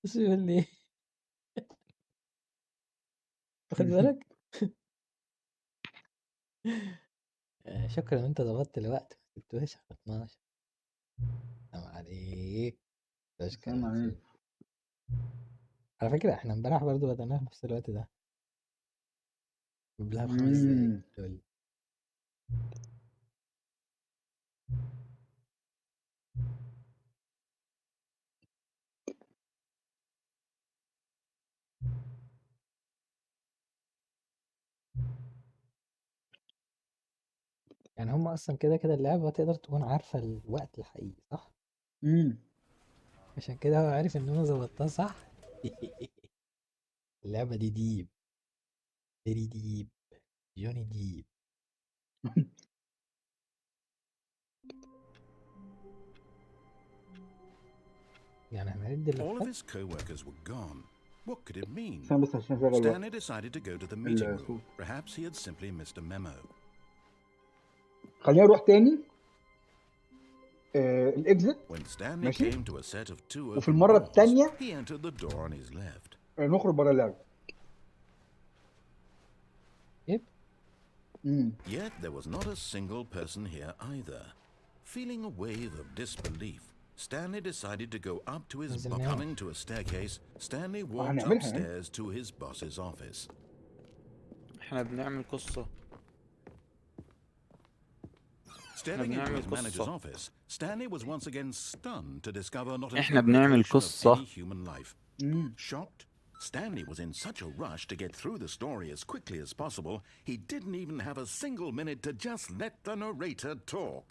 بص يقول لي ايه، واخد بالك؟ شكرا ان انت ضبطت الوقت، ما سبتوش على 12. سلام عليك، تشكر السلام يا عليكم. سيدي. على فكرة احنا امبارح برضه بدأناها في نفس الوقت ده، قبلها ب5 دقايق تقول لي. يعني هم اصلا كده كده اللعبة تقدر تكون عارفة الوقت الحقيقي، صح؟ عشان كده هو عارف ان انا ظبطتها صح. اللعبة دي ديب، فيري ديب، جوني ديب. يعني هنعد All of اللفات. his co-workers were gone. What could it mean? استنى بس عشان اشغل الوقت Stanley decided to go to the meeting room. الصوت. Perhaps he had simply missed a memo. خلينا نروح تاني الاكزit When Stanley ماشي، came to a set of 2 وفي open المره doors, الثانيه he entered the door on his left. نخرج بره اللعبه. يب. Yet there was not a single person here either. Feeling a wave of disbelief, Stanley decided to go up to his نزل boss. نام. Coming to a staircase, Stanley walked هنعملها يعني. upstairs to his boss's office. احنا بنعمل قصة. Stepping into بنعمل his manager's قصة. office, Stanley was once again stunned to discover not an احنا بنعمل indication of قصة. any human life. Shocked, Stanley was in such a rush to get through the story as quickly as possible, he didn't even have a single minute to just let the narrator talk.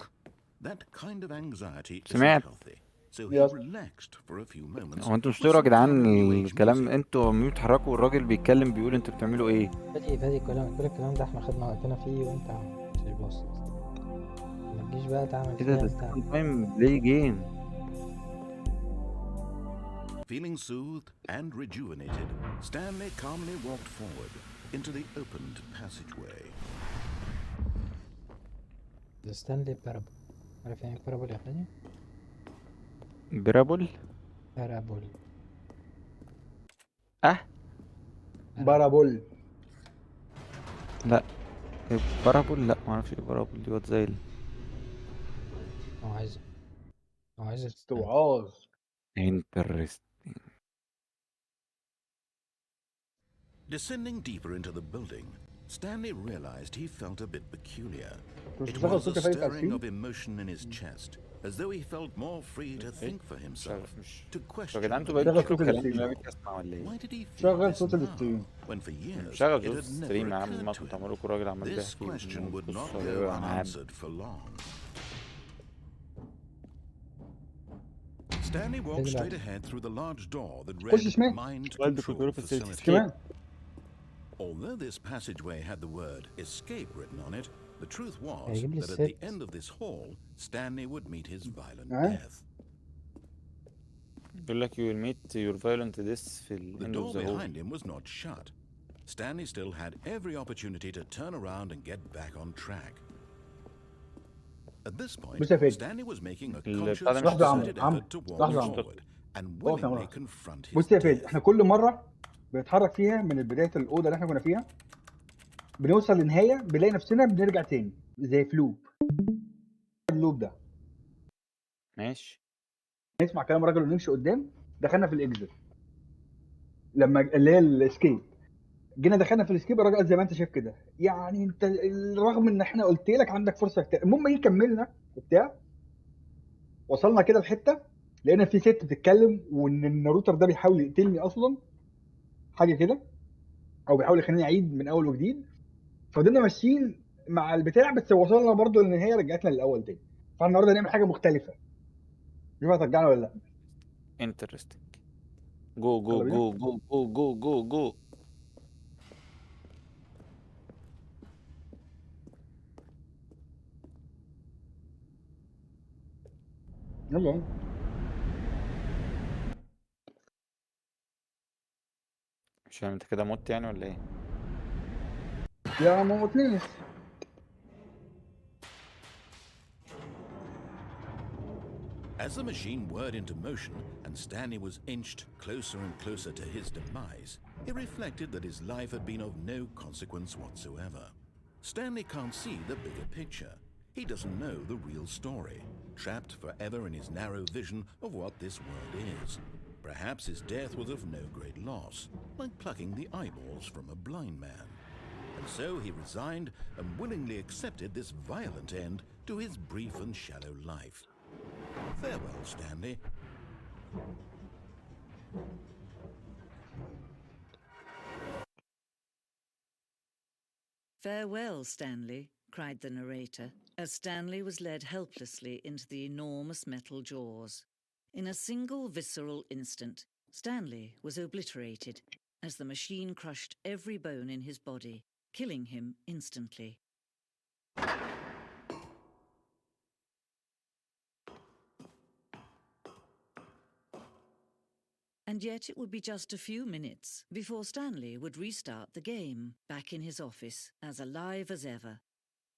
That kind of anxiety isn't سمعت. healthy, so he Yes. relaxed for a few moments. هو انتوا مش with تقروا يا some جدعان calming new age الكلام؟ music. انتوا عمالين تتحركوا والراجل بيتكلم بيقول انتوا بتعملوا ايه؟ فادي كل الكلام ده احنا خدنا وقتنا فيه وانت مش باصص. ما تجيش بقى تعمل ايه ده؟ فيها ده انت. تايم بلاي جيم. Feeling soothed and rejuvenated, Stanley calmly walked forward into the opened passageway. The Stanley Parable. عارف يعني بارابول يا فادي؟ برابل؟ بارابول. اه بارابول. لا بارابول، لا معرفش ايه بارابول دي. وات زي هو عايز استوعاظ. انترست. Descending deeper into the building, Stanley realized he felt a bit peculiar. مش It بتشغل was a صوت يا فادي بتاع stirring السين؟ of emotion in his chest, as though he felt more free to think for himself, to يا question جدعان the انتوا بقيتوا شغل nature تقولوا of صوت his الكلام اللي الستريم. انا job. بقيت اسمع ولا ايه؟ Why did he feel شغل this صوت now, الستريم. when for years شغل it صوت had الستريم never يا عم، ما occurred to كنت him? عمال لكم راجل عمال This بيحكي question would not قصة go ويقرا عنها. unanswered for long. Stanley walked straight ahead through the large door that read خش شمال. Mind والد كنت Control بقوله في السيفتي Facility. كمان. Although this passageway had the word escape written on it, the truth was هيجيب لي that at the الست. end of this hall, Stanley would meet his violent ها؟ death. بيقول لك you will meet your violent death في ال The end door of the hall. behind him was not shut. Stanley still had every opportunity to turn around and get back on track. At this point, بص يا فادي. Stanley was making a اللي conscious, بتاع ده مش لحظة يا عمرو. concerted عمرو. effort to walk لحظة يا عمرو. forward and اقف يا willingly عمرو. confront his بص يا فادي، death. احنا كل مرة بنتحرك فيها من بداية الأوضة اللي احنا كنا فيها، بنوصل لنهاية بنلاقي نفسنا بنرجع تاني زي فلوب. اللوب ده ماشي. نسمع كلام الراجل ونمشي قدام. دخلنا في الاكزit لما اللي هي الاسكيب، جينا دخلنا في الاسكيب، الراجل قال زي ما انت شايف كده، يعني انت رغم ان احنا قلت لك عندك فرصه كتير. المهم ايه، كملنا وبتاع، وصلنا كده لحته لقينا في ست بتتكلم وان الناروتر ده بيحاول يقتلني اصلا، حاجه كده، او بيحاول يخليني اعيد من اول وجديد. فضلنا ماشيين مع البتاع، بس وصلنا برضو للنهايه، رجعتنا للاول تاني. فالنهارده نعمل حاجه مختلفه، شوف هترجعنا ولا لا. interesting. جو جو يلا بينا. جو جو جو جو جو جو. يلا مش فاهم انت كده مت يعني ولا ايه؟ يا موتنيش. As the machine whirred into motion and Stanley was inched closer and closer to his demise, he reflected that his life had been of no consequence whatsoever. Stanley can't see the bigger picture. He doesn't know the real story, trapped forever in his narrow vision of what this world is. Perhaps his death was of no great loss, like plucking the eyeballs from a blind man. And so he resigned and willingly accepted this violent end to his brief and shallow life. Farewell, Stanley. "Farewell, Stanley," cried the narrator, as Stanley was led helplessly into the enormous metal jaws. In a single visceral instant, Stanley was obliterated as the machine crushed every bone in his body, killing him instantly. And yet it would be just a few minutes before Stanley would restart the game, back in his office, as alive as ever.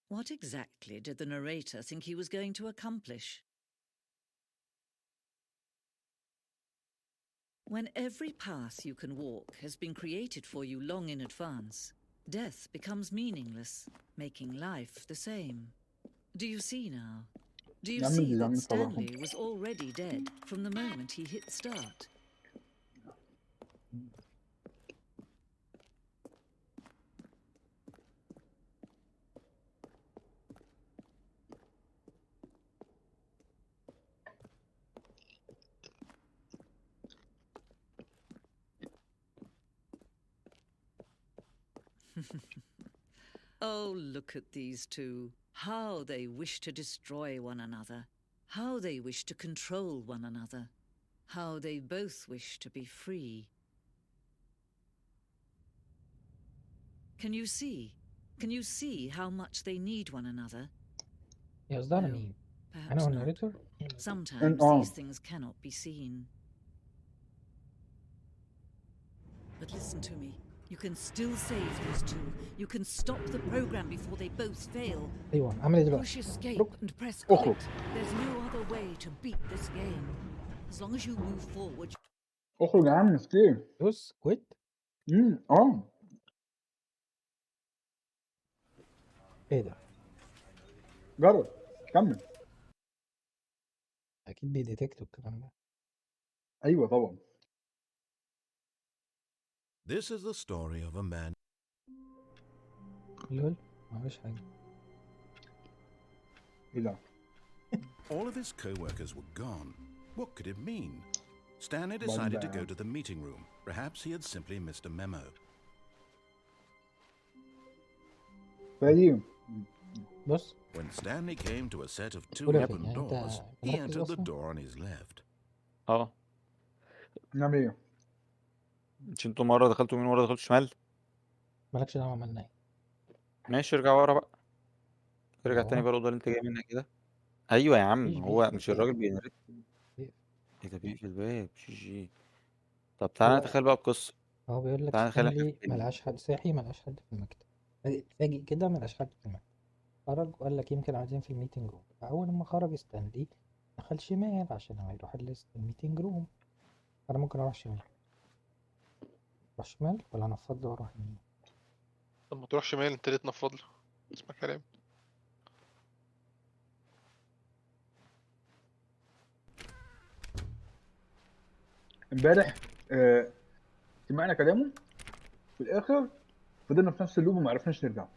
What exactly did the narrator think he was going to accomplish? When every path you can walk has been created for you long in advance, death becomes meaningless, making life the same. Do you see now? Do you see that Stanley was already dead from the moment he hit start? Oh, look at these two. How they wish to destroy one another. How they wish to control one another. How they both wish to be free. Can you see? Can you see how much they need one another? يا قصدها على No, مين؟ أنا perhaps not. والناريتور؟ Sometimes these things cannot be seen. But listen to me. You can still save these two. You can stop the program before they both fail. أيوه عمل إيه دلوقتي؟ Push escape and press quit. There's no other way to beat this game. As long as you move forward. اخرج يا عم مسكين. دوس كويت؟ إيه ده؟ جرب كمل. أكيد بيديتكتوا الكلام ده. ايوه طبعا. This is the story of a man. لول معلش حاجة. ايه ده؟ All of his co-workers were gone. What could it mean? Stanley decided to go to the meeting room. Perhaps he had simply missed a memo. فاهم. بص. When Stanley came to a set of two ولا open يعني doors, أنت he entered the أصلا؟ door on his left. نعمل ايه؟ مش انتوا مرة دخلتوا يمين ومرة دخلتوا شمال؟ مالكش دعوة عملنا إيه؟ ماشي ارجع ورا بقى. ارجع ورا؟ تاني بقى الأوضة اللي انت جاي منها كده. أيوة يا عم، مفيش هو بيقفل مش باب. الراجل بينرد. بيقفل. ايه ده بيقفل الباب؟ جي. طب تعالى هو نتخيل بقى القصة. هو بيقول لك تعالى نتخيل احنا في ستانلي فيلم. ملقاش حد صاحي، ملقاش حد في المكتب. فاجئ كده ملقاش حد في المكتب. خرج وقال لك يمكن قاعدين في الميتنج روم. فأول ما خرج ستانلي دخل شمال عشان هو يروح الميتنج روم. أنا ممكن أروح شمال. أروح شمال ولا أنفض له وأروح يمين؟ طب ما تروح شمال، انت ليه تنفض له؟ اسمع كلام. امبارح سمعنا كلامه في الاخر فضلنا في نفس اللوب وما عرفناش نرجع.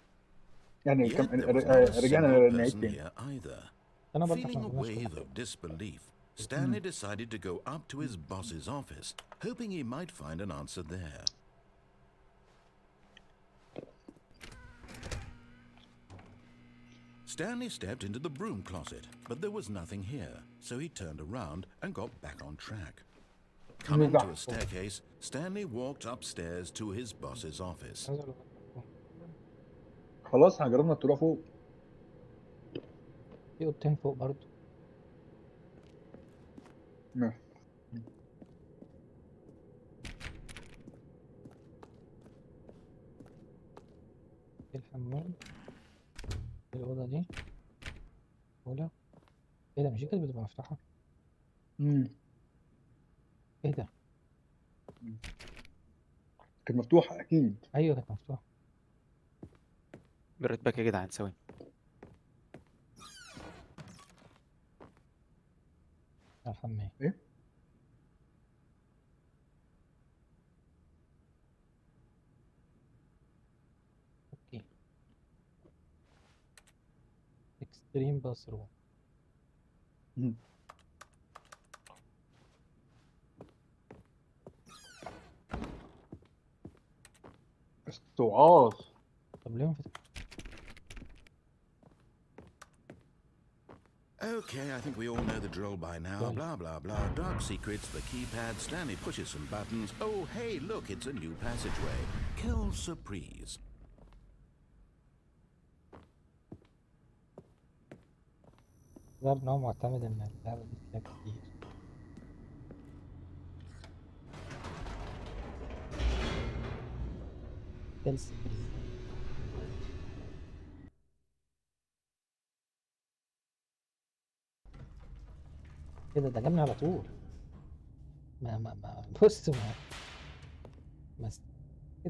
يعني Yet كم there was not a رجعنا single نعيد person تاني. here either. أنا برضه Feeling إحنا a مقلناش كل wave حاجة. of disbelief, Stanley decided to go up to his boss's office, hoping he might find an answer there. Stanley stepped into the broom closet, but there was nothing here, so he turned around and got back on track. Coming to a staircase, Stanley walked upstairs to his boss's office. عايز أقول لك خلاص احنا جربنا الطلوع فوق. في أوضتين فوق برضه. ماشي. في الحمام. في الأوضة دي. أولى. إيه ده مش دي كانت بتبقى مفتوحة؟ ايه ده؟ كانت مفتوحه اكيد. ايوه كانت مفتوحة. بريت باك يا جدعان ثواني. على الحمام. ايه؟ اوكي. اكستريم باس روم. مم. استوعاظ. طب ليه ما فتح؟ Okay, I think we all know the drill by now. Well. Blah, blah, blah. Dark secrets, the keypad. Stanley pushes some buttons. Oh, hey, look, it's a new passageway. Quelle surprise. ظهر ان هو معتمد ان اللعبة دي فيها كتير. تلسي. ايه ده جابني على طول. ما بص ايه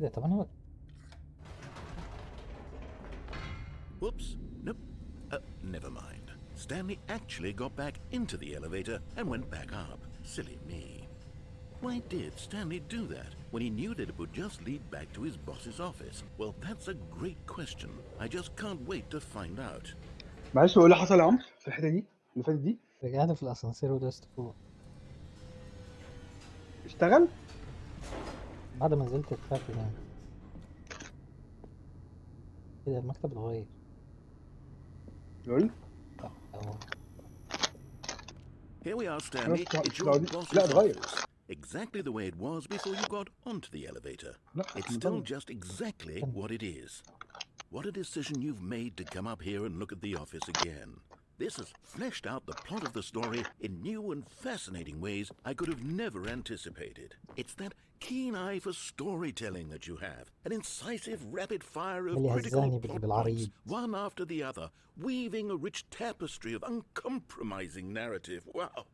ده؟ طب انا Whoops. Nope. Never mind. Stanley actually got back into the elevator and went back up. Silly me. Why did Stanley do that when he knew that it would just lead back to his boss's office? Well, that's a great question. I just can't wait to find out. معلش هو ايه اللي حصل يا عمرو في الحته دي اللي فاتت دي؟ رجعت في الاسانسير ودوست فوق اشتغل؟ بعد ما نزلت اتفاق يعني. ايه ده؟ المكتب اتغير. يقول لا هو Here we are, Stanley. It's your لا boss's اتغير. office. Exactly the way it was before you got onto the elevator. لا It's still just exactly what it is. What a decision you've made to come up here and look at the office again. This has fleshed out the plot of the story in new and fascinating ways I could have never anticipated. It's that keen eye for storytelling that you have, an incisive rapid fire of اللي critical هزاني plot points, بالعريض. one after the other, weaving a rich tapestry of uncompromising narrative. Wow!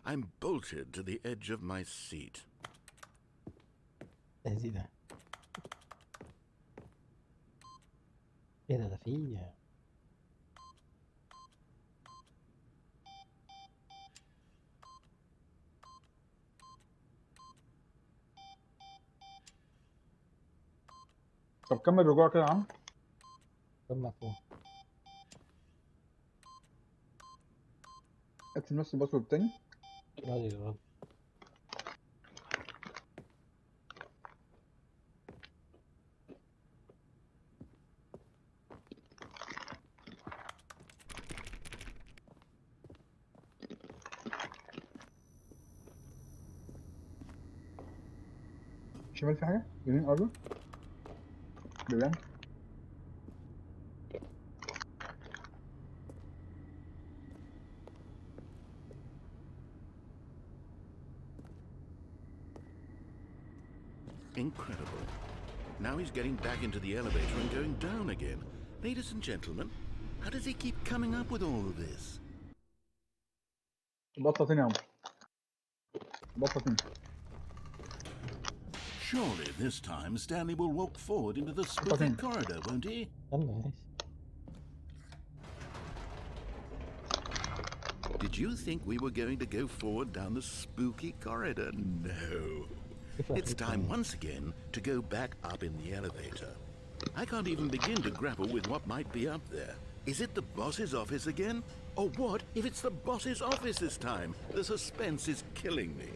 I'm bolted to the edge of my seat. ايه ده؟ ايه ده فيه طب كمل رجوع كده يا عم. كم مفهوم. اكتب نفس الباسورد التاني. راضي. شمال في حاجه؟ يمين قرب. بيبان. Incredible. Now he's getting back into the elevator and going down again. Ladies and gentlemen, how does he keep coming up with all of this? بطه تاني يا عمرو. بطه تاني. Surely this time Stanley will walk forward into the spooky corridor, won't he? يلا ماشي. Did you think we were going to go forward down the spooky corridor? No. It's time once again to go back up in the elevator. I can't even begin to grapple with what might be up there. Is it the boss's office again? Or what if it's the boss's office this time? The suspense is killing me.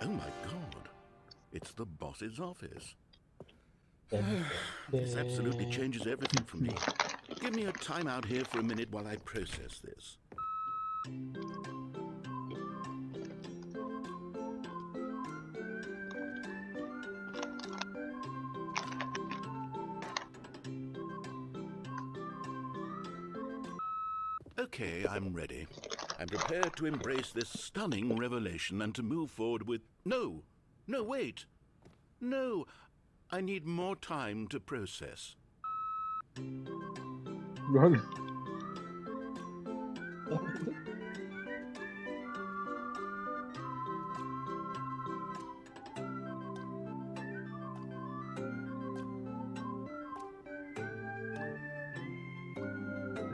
Oh my god. It's the boss's office. This absolutely changes everything for me. Give me a time out here for a minute while I process this. Okay, I'm ready. I'm prepared to embrace this stunning revelation and to move forward with... No! No, wait! No! I need more time to process. راجل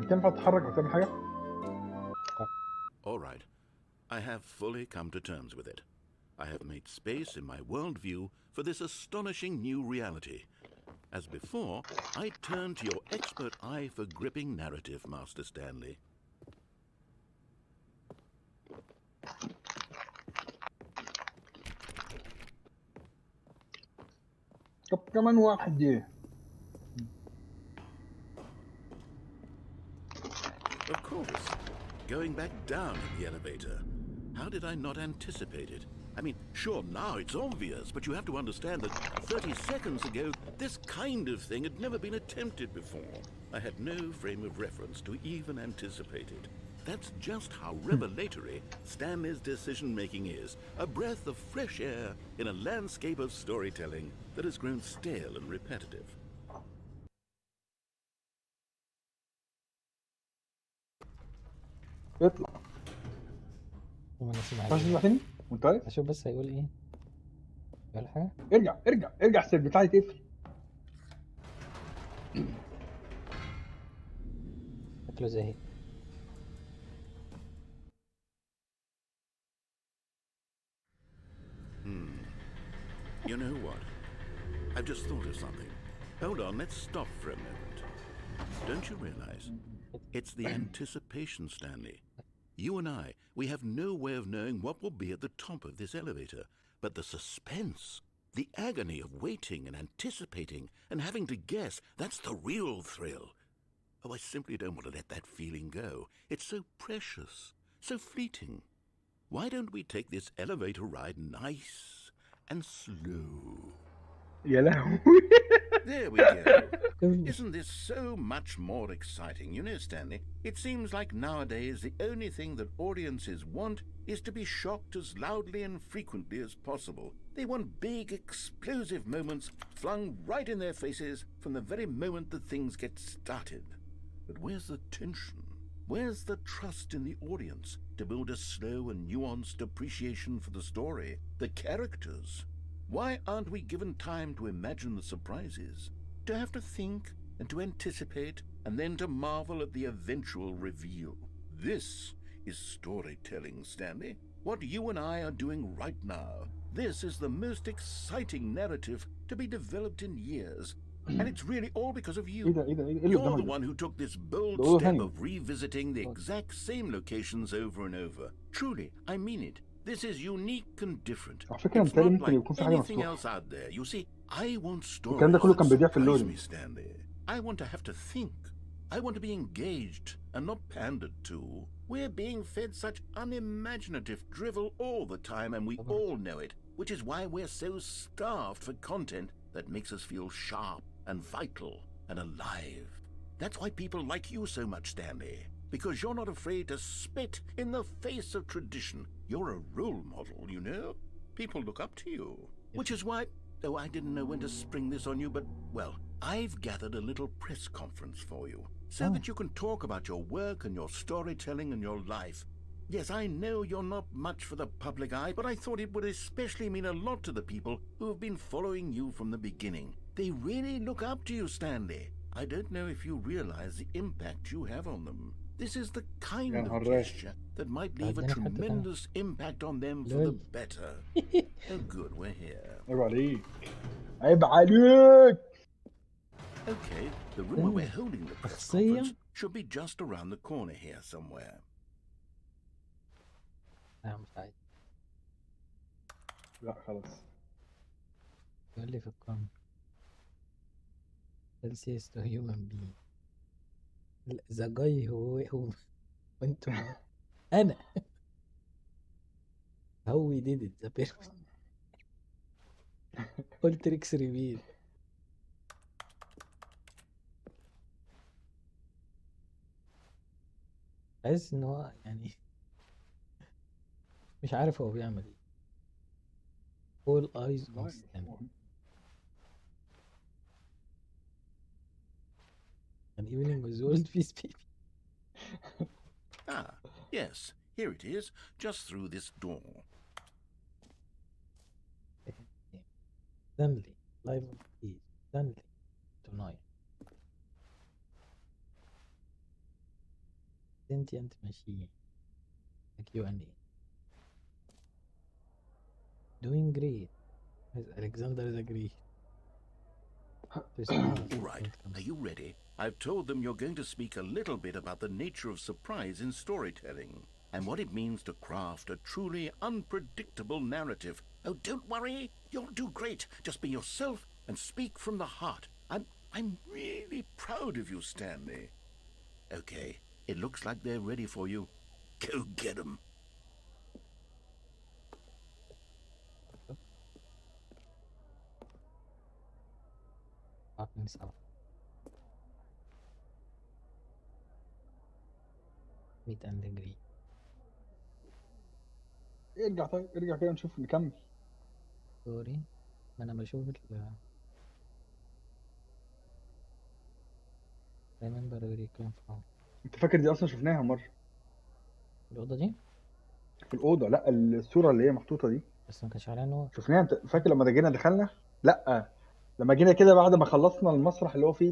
انت ينفع تتحرك او تعمل حاجه؟ All right. I have fully come to terms with it. I have made space in my worldview for this astonishing new reality. As before, I turn to your expert eye for gripping narrative, Master Stanley. طب كمان واحد ايه؟ Of course. Going back down in the elevator. How did I not anticipate it? I mean, sure, now it's obvious, but you have to understand that 30 seconds ago, this kind of thing had never been attempted before. I had no frame of reference to even anticipate it. That's just how revelatory Stanley's decision-making is. A breath of fresh air in a landscape of storytelling that has grown stale and repetitive. اطلع هو نسيم تعرف عليه. تطلع تاني وانت واقف؟ اشوف بس هيقول ايه. يقول حاجة. ارجع ارجع ارجع السير بتاعي تقفل. شكله زهق. You know what? I've just thought of something. Hold on, let's stop for a moment. Don't you realize? It's the anticipation, Stanley. You and I, we have no way of knowing what will be at the top of this elevator. But the suspense, the agony of waiting and anticipating and having to guess, that's the real thrill. Oh, I simply don't want to let that feeling go. It's so precious, so fleeting. Why don't we take this elevator ride nice and slow? يا لهوي. There we go. Isn't this so much more exciting? You know, Stanley, it seems like nowadays the only thing that audiences want is to be shocked as loudly and frequently as possible. They want big, explosive moments flung right in their faces from the very moment that things get started. But where's the tension? Where's the trust in the audience to build a slow and nuanced appreciation for the story, the characters? Why aren't we given time to imagine the surprises, to have to think and to anticipate and then to marvel at the eventual reveal? This is storytelling, Stanley. What you and I are doing right now. This is the most exciting narrative to be developed in years. And it's really all because of ايه you. ده ايه ده ايه اللي You're the قدامك ده؟ one who took this bold ده أوضة step تانية. of revisiting the exact same locations over and over. Truly, I mean it. This is unique and different. على فكرة It's متهيألي not ممكن like يكون في حاجة anything مفتوحة. else out there. You see, I want الكلام ده stories كله that كان بيضيع في surprise اللودنج. me, Stanley. I want to have to think. I want to be engaged and not pandered to. We're being fed such unimaginative drivel all the time, and we all know it, which is why we're so starved for content that makes us feel sharp and vital and alive. That's why people like you so much, Stanley, because you're not afraid to spit in the face of tradition. You're a role model, you know? People look up to you, which is why... Oh, I didn't know when to spring this on you, but, well, I've gathered a little press conference for you so that you can talk about your work and your storytelling and your life. Yes, I know you're not much for the public eye, but I thought it would especially mean a lot to the people who have been following you from the beginning. They really look up to you, Stanley. I don't know if you realize the impact you have on them. This is the kind يا of نهار رايق. gesture that might leave a بعدين في حتة تانية. tremendous impact on them for the لول. better. Oh, good, we're here. عيب عليك عيب عليك. Okay, the room where we're holding the press شخصية. conference should be just around the corner here somewhere. لا مش عايز. لا خلاص. يقول لي في القمة. Celsius to human being. The guy who went to أنا. How we did it, the pyramid. All tricks revealed. بحس ان هو يعني مش عارف هو بيعمل ايه. all eyes on والله Stanley. an evening with old peace baby. Ah, yes, here it is, just through this door. Stanley live on peace. Stanley tonight. Sentient machine like you and me. Doing great as Alexander the Great. To speak All right, when it comes are you ready? I've told them you're going to speak a little bit about the nature of surprise in storytelling and what it means to craft a truly unpredictable narrative. Oh, don't worry, you'll do great. Just be yourself and speak from the heart. I'm really proud of you, Stanley. Okay, it looks like they're ready for you. Go get 'em. fucking south. Meet and greet. ارجع طيب، ارجع كده نشوف نكمل. سوري، ما انا بشوف remember where you came from. انت فاكر دي اصلا شفناها مره الأوضة دي في الاوضه؟ لا، الصوره اللي هي محطوطه دي بس ما كانش عليها نور. شفناها. انت فاكر لما جينا دخلنا؟ لا، لما جينا كده بعد ما خلصنا المسرح اللي هو فيه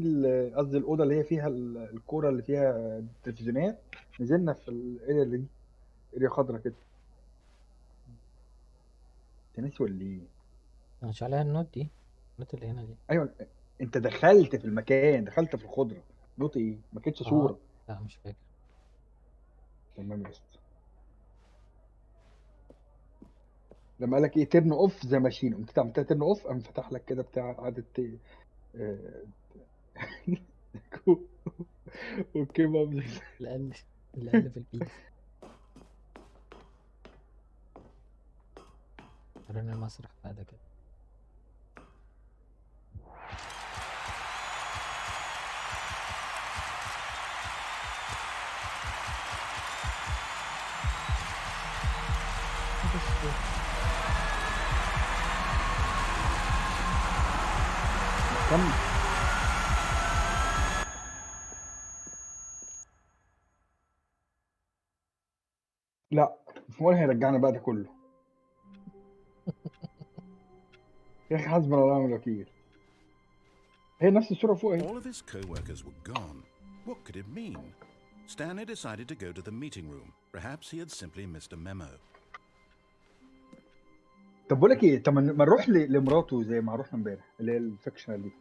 قصدي الاوضه اللي هي فيها الكوره اللي فيها التلفزيونات، نزلنا في الاريا اللي دي، اريا خضرا كده. انت ناسي ولا ايه؟ ما كانش عليها النوت دي، النوت اللي هنا دي. ايوه، انت دخلت في المكان، دخلت في الخضره. نوت ايه؟ ما كانتش صوره. لا مش فاكر. تمام يا اسطى. لما قال لك ايه تيرن اوف ذا ماشين، قمت عملتها تيرن اوف، قام فتح لك كده بتاع قعدة آه، اوكي بقى. الأقل الأقل في البيتزا. قررنا المسرح بقى ده كده. كمل. لا، ولا هيرجعنا بقى ده كله. يا اخي حسبنا الله ونعم الوكيل. هي نفس الصوره فوق اهي. All of his co-workers were gone. What could it mean? Stanley decided to go to the meeting room. Perhaps he had simply missed a memo. طب بقول لك ايه، طب ما نروح لمراته زي ما رحنا امبارح، اللي هي الفيكشنال دي.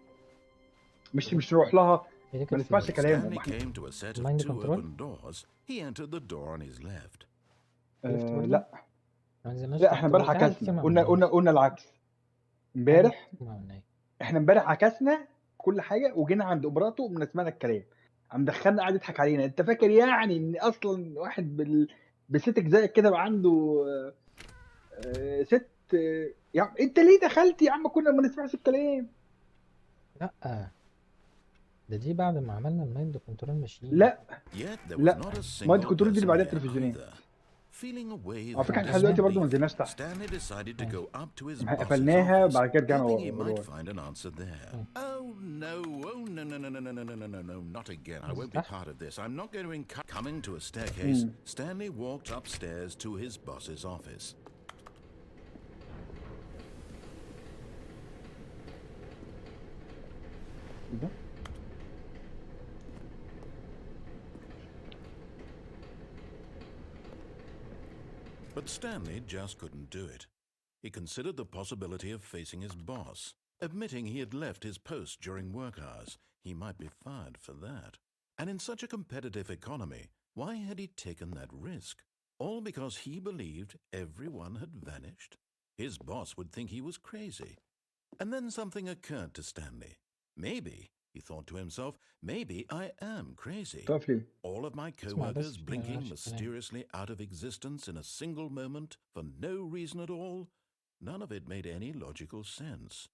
مش نروح لها، هي دي ما كانت نسمعش فين؟ كلامه. Stanley ما احنا came to a set of Mind two control? open doors. He entered the door on his left. ليفت برضه؟ لا ما نزلناش لا، تحت احنا امبارح ولا في حاجة كتير عكسنا، ما قلنا عملناهاش. قلنا العكس. في حاجة امبارح كتير ما عملناهاش. احنا امبارح عكسنا كل حاجه، وجينا عند مراته وما سمعنا الكلام، قام دخلنا قاعد يضحك علينا. انت فاكر يعني ان اصلا واحد بستك زيك كده بقى عنده ست يا عم انت ليه دخلت يا عم؟ كنا ما نسمعش الكلام. لأ دي بعد ما عملنا المايند كنترول ماشين. لا Yet there was لا، not a مايند single كنترول دي اللي person بعدها there التلفزيونات. either. Feeling a wave على فكره of احنا لحد دلوقتي برضه ما disbelief, نزلناش تحت. Stanley decided to go up to his احنا boss's قفلناها office, بعد كده رجعنا hoping he might ورا. find an answer there. Oh no, no, not again. I won't be part of this. I'm not going to coming to a staircase. Stanley walked upstairs to his boss's office. ده But Stanley just couldn't do it. He considered the possibility of facing his boss, admitting he had left his post during work hours. He might be fired for that. And in such a competitive economy, why had he taken that risk? All because he believed everyone had vanished? His boss would think he was crazy. And then something occurred to Stanley. Maybe, he thought to himself, maybe I am crazy. طب ليه؟ All of my اسمع co-workers بس عشان blinking معرفش الكلام. mysteriously out of existence in a single moment for no reason at all? None of it made any logical sense.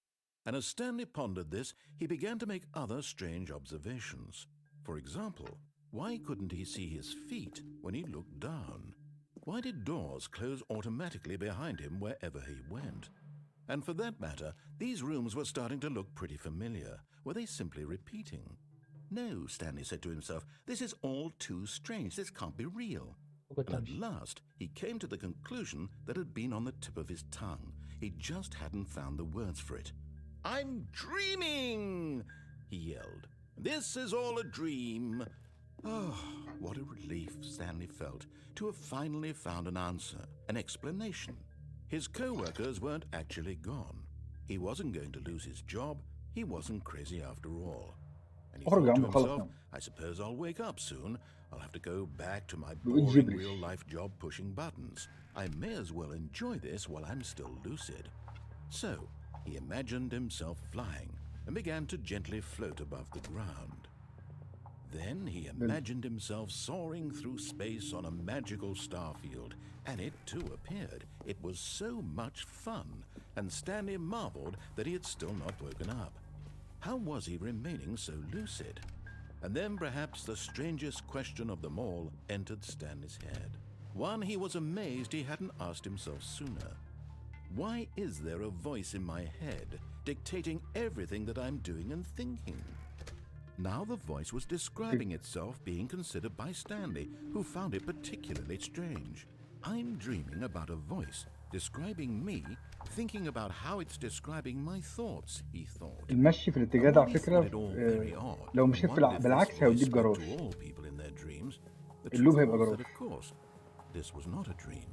And as Stanley pondered this, he began to make other strange observations. For example, Why couldn't he see his feet when he looked down? Why did doors close automatically behind him wherever he went? And for that matter, these rooms were starting to look pretty familiar. Were they simply repeating? No, Stanley said to himself, this is all too strange. This can't be real. Good And at times. last, he came to the conclusion that had been on the tip of his tongue. He just hadn't found the words for it. I'm dreaming, he yelled. This is all a dream. Oh, what a relief Stanley felt to have finally found an answer, an explanation. His co-workers weren't actually gone. He wasn't going to lose his job. He wasn't crazy after all. And he اخرج يا thought to عم خلص himself, نام. I suppose I'll wake up soon. I'll have to go back to my بيقول boring جبري. real-life job pushing buttons. I may as well enjoy this while I'm still lucid. So, he imagined himself flying and began to gently float above the ground. Then he imagined himself soaring through space on a magical starfield, and it too appeared. It was so much fun, and Stanley marveled that he had still not woken up. How was he remaining so lucid? And then perhaps the strangest question of them all entered Stanley's head. One he was amazed he hadn't asked himself sooner. Why is there a voice in my head dictating everything that I'm doing and thinking? Now the voice was describing itself being considered by Stanley, who found it particularly strange. I'm dreaming about a voice describing me, thinking about how it's describing my thoughts, he thought. المشي في الاتجاه ده على فكرة لو مشيت بالعكس هيوديك جراج. اللوب هيبقى جراج. This was not a dream.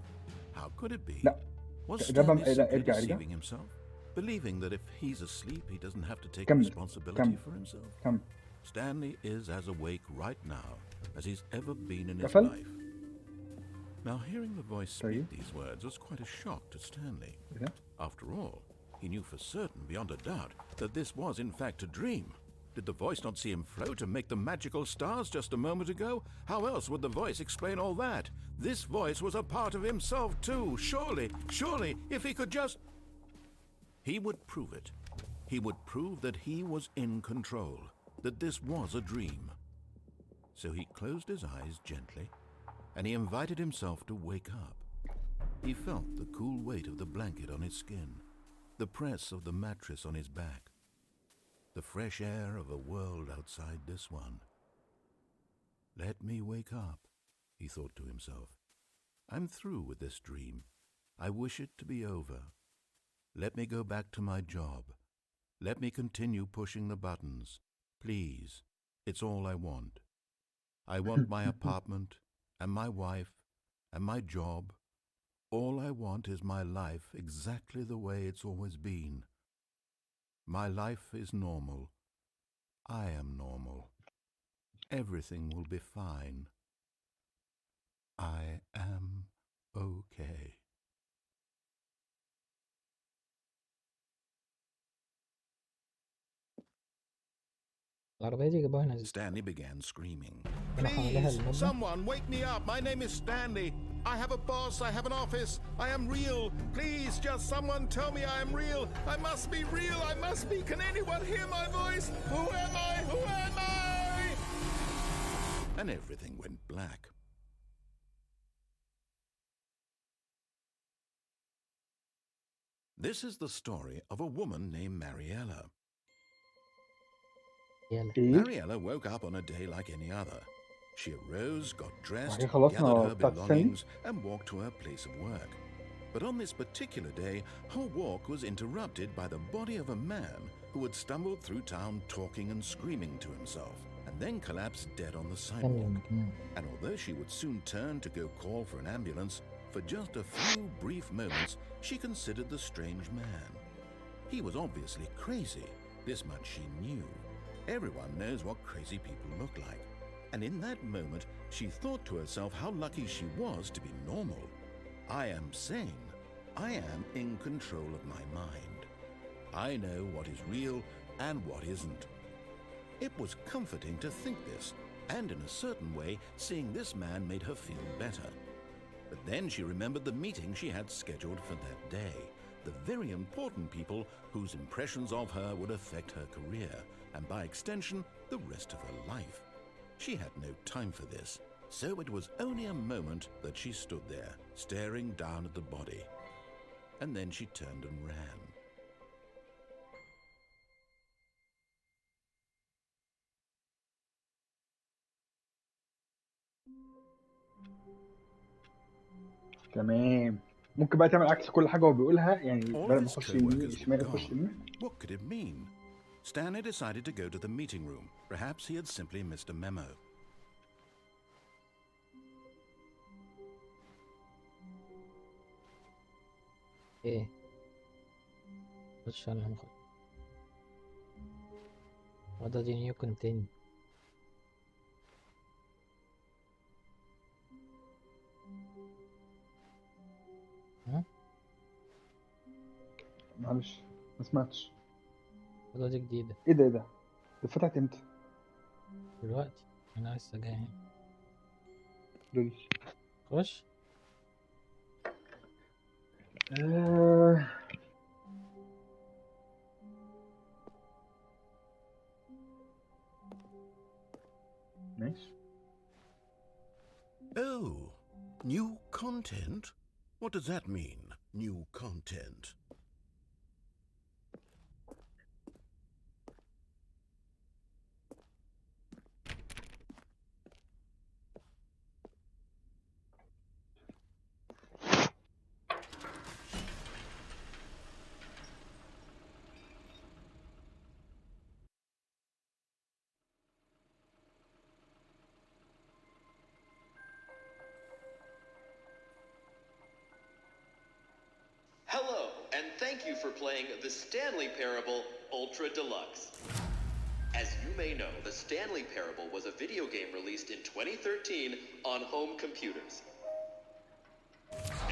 How could it be? لا Was ده Stanley simply ارجع deceiving himself, believing that if he's asleep he doesn't have to take كمل responsibility كمل for himself? كمل. Stanley is as awake right now as he's ever been in his قفل. life. Now, hearing the voice speak these words was quite a shock to Stanley. كده. After all, he knew for certain, beyond a doubt, that this was in fact a dream. Did the voice not see him float and make the magical stars just a moment ago? How else would the voice explain all that? This voice was a part of himself too. Surely, if he could just... He would prove it. He would prove that he was in control, that this was a dream. So he closed his eyes gently, and he invited himself to wake up. He felt the cool weight of the blanket on his skin, the press of the mattress on his back, the fresh air of a world outside this one. Let me wake up, he thought to himself. I'm through with this dream. I wish it to be over. Let me go back to my job. Let me continue pushing the buttons. Please, it's all I want. I want my apartment and my wife and my job. All I want is my life exactly the way it's always been. My life is normal. I am normal. Everything will be fine. I am okay. العربية دي جابوها هنا ازاي؟ Stanley began screaming. أنا حواليها Please, المبنى. someone wake me up. My name is Stanley. I have a boss. I have an office. I am real. Please, just someone tell me I am real. I must be real. I must be. Can anyone hear my voice? Who am I? Who am I? And everything went black. This is the story of a woman named Mariella. يلا ايه Mariella woke up on a day like any other. She arose, got dressed, وبعدين خلصنا gathered her بتاعت ستانلي. belongings, and walked to her place of work. But on this particular day, her walk was interrupted by the body of a man who had stumbled through town talking and screaming to himself, and then collapsed dead on the sidewalk. And although she would soon turn to go call for an ambulance, for just a few brief moments, she considered the strange man. He was obviously crazy. This much she knew. Everyone knows what crazy people look like. And in that moment, she thought to herself how lucky she was to be normal. I am sane. I am in control of my mind. I know what is real and what isn't. It was comforting to think this, and in a certain way, seeing this man made her feel better. But then she remembered the meeting she had scheduled for that day, the very important people whose impressions of her would affect her career, and by extension, the rest of her life. She had no time for this, so it was only a moment that she stood there, staring down at the body. And then she turned and ran. تمام. ممكن بقى تعمل عكس كل حاجه هو بيقولها، يعني All بدل of ما his يخش يمين co-workers were شمال يخش gone. يمين. What could it mean? Stanley decided to go to the meeting room. Perhaps he had simply missed a memo. ايه خش ولا مخش؟ وده دي نيو كونتين. معلش ما سمعتش. وده دي جديدة ايه ده ايه ده؟ ده فتحت امتى؟ دلوقتي، انا لسه جاي هنا. لول. خش. ماشي. Oh, new content? What does that mean, new content? Hello, and thank you for playing the Stanley Parable Ultra Deluxe. As you may know, the Stanley Parable was a video game released in 2013 on home computers.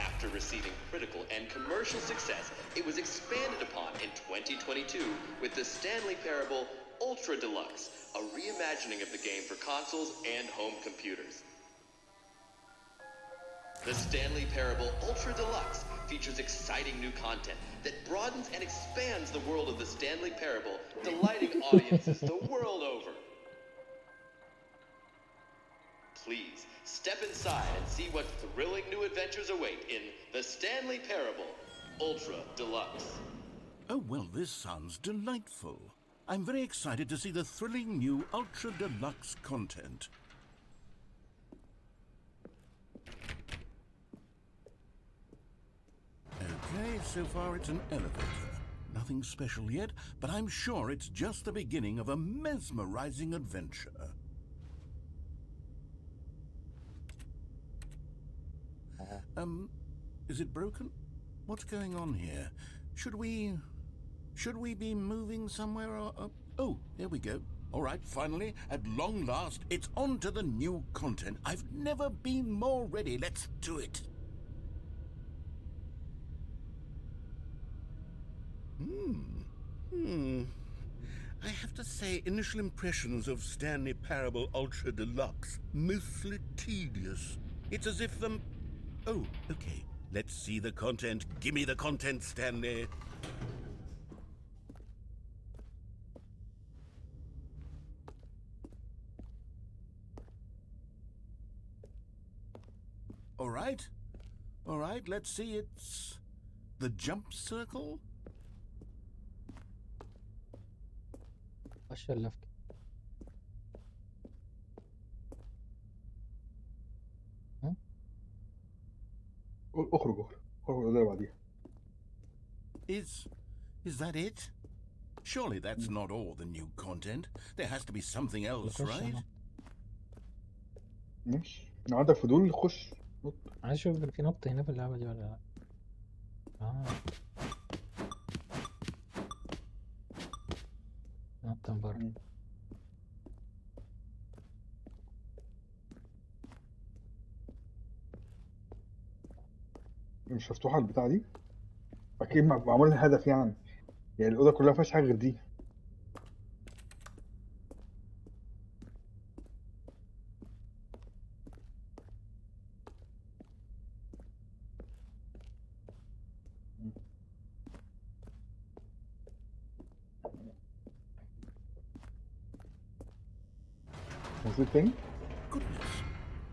After receiving critical and commercial success, it was expanded upon in 2022 with the Stanley Parable Ultra Deluxe, a reimagining of the game for consoles and home computers. The Stanley Parable Ultra Deluxe features exciting new content that broadens and expands the world of the Stanley Parable, delighting audiences the world over. Please, step inside and see what thrilling new adventures await in the Stanley Parable Ultra Deluxe. Oh, well, this sounds delightful. I'm very excited to see the thrilling new Ultra Deluxe content. Okay, so far it's an elevator. Nothing special yet, but I'm sure it's just the beginning of a mesmerizing adventure. Is it broken? What's going on here? Should we be moving somewhere or... oh, there we go. All right, finally, at long last, it's on to the new content. I've never been more ready. Let's do it. I have to say, initial impressions of Stanley Parable Ultra Deluxe, mostly tedious. It's as if the... oh, okay. Let's see the content. Give me the content, Stanley. All right. All right, let's see. It's the jump circle. خش ولا افكر؟ اخرج اللي بعديها. Is that it? Surely that's not all the new content. There has to be something else, يخش right? اهو. ماشي. لو عندك فضول خش نط. عايز اشوف في نط هنا في اللعبة دي ولا لا. نط من بره. مش مفتوحه البتاع دي اكيد، معمول لها هدف يعني الاوضه كلها ما فيهاش حاجه غير دي. نزلت تاني. Goodness,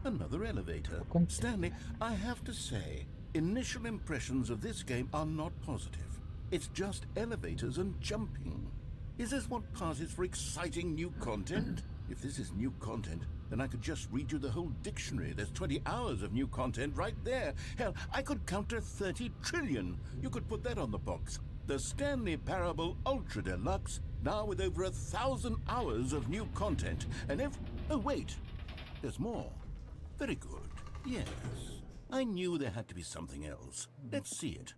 another elevator. كنت Stanley, I have to say, initial impressions of this game are not positive. It's just elevators and jumping. Is this what passes for exciting new content? If this is new content, then I could just read you the whole dictionary. There's 20 hours of new content right there. Hell, I could count to 30 trillion. You could put that on the box. The Stanley Parable Ultra Deluxe, now with over 1,000 hours of new content. And if... Oh, wait. There's more. Very good. Yes. I knew there had to be something else. Let's see it.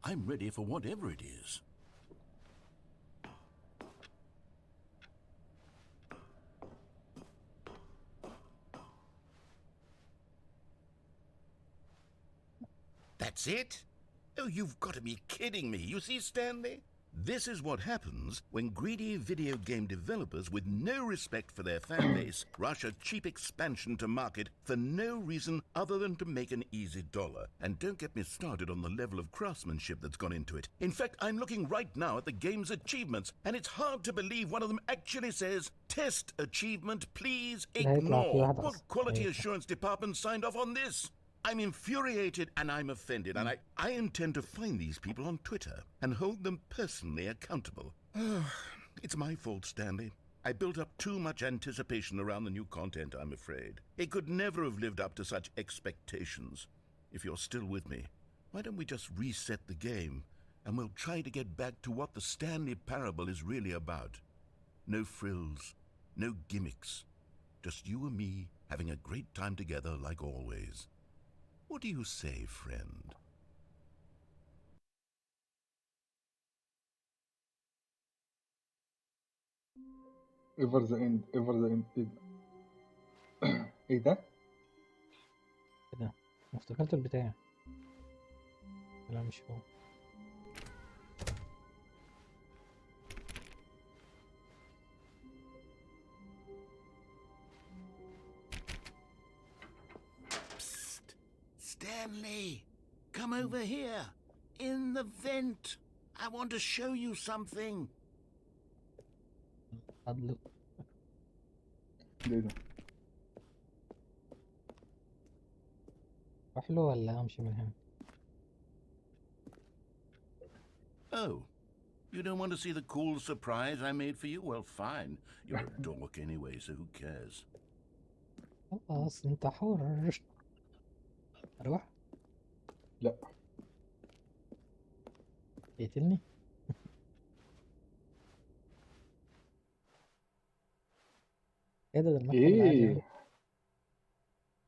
I'm ready for whatever it is. That's it? Oh, you've got to be kidding me. You see, Stanley? This is what happens when greedy video game developers with no respect for their fan base rush a cheap expansion to market for no reason other than to make an easy dollar. And don't get me started on the level of craftsmanship that's gone into it. In fact, I'm looking right now at the game's achievements, and it's hard to believe one of them actually says, "Test achievement, please لا يطلع في ignore." واحد What أصلا quality هيطلع. assurance department signed off on this? I'm infuriated and I'm offended, and I intend to find these people on Twitter and hold them personally accountable. It's my fault, Stanley. I built up too much anticipation around the new content, I'm afraid. It could never have lived up to such expectations. If you're still with me, why don't we just reset the game, and we'll try to get back to what the Stanley Parable is really about. No frills, no gimmicks. Just you and me having a great time together like always. What do you say, friend? ايفر ذا اند ايفر ذا اند. ايه ده؟ كده افتكرت البتاع. لا مش هو. Psst! Stanley! Come over here! In the vent! I want to show you something! فضله. ده ايه ده؟ اروح له ولا امشي من هنا؟ Oh, you don't want to see the cool surprise I made for you? Well, fine. You're a dork anyway, so who cares? خلاص انت حر. اروح لا يقتلني. ايه ده المدخل العادي ايه.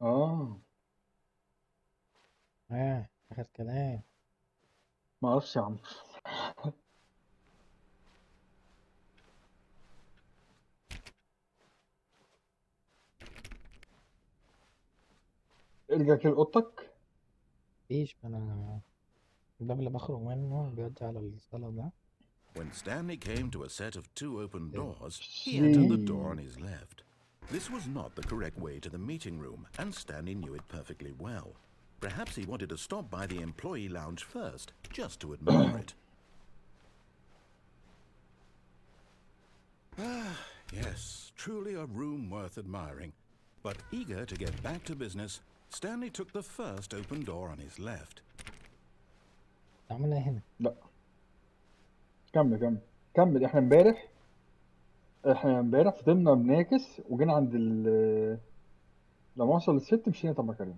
اهو. اه اخر كلام. ما اعرفش يا عم. ارجع كده لاوضتك. مفيش، ما انا الباب اللي بخرج منه بيودي على الصالة ده. When Stanley came to a set of two open doors, he Gee. entered the door on his left. This was not the correct way to the meeting room, and Stanley knew it perfectly well. Perhaps he wanted to stop by the employee lounge first, just to admire it. Ah, yes, truly a room worth admiring. But eager to get back to business, Stanley took the first open door on his left. عملها هنا. لا كمل كمل كمل. احنا امبارح فضلنا بناكس وجينا عند لما وصل للست مشينا. طب ما كريم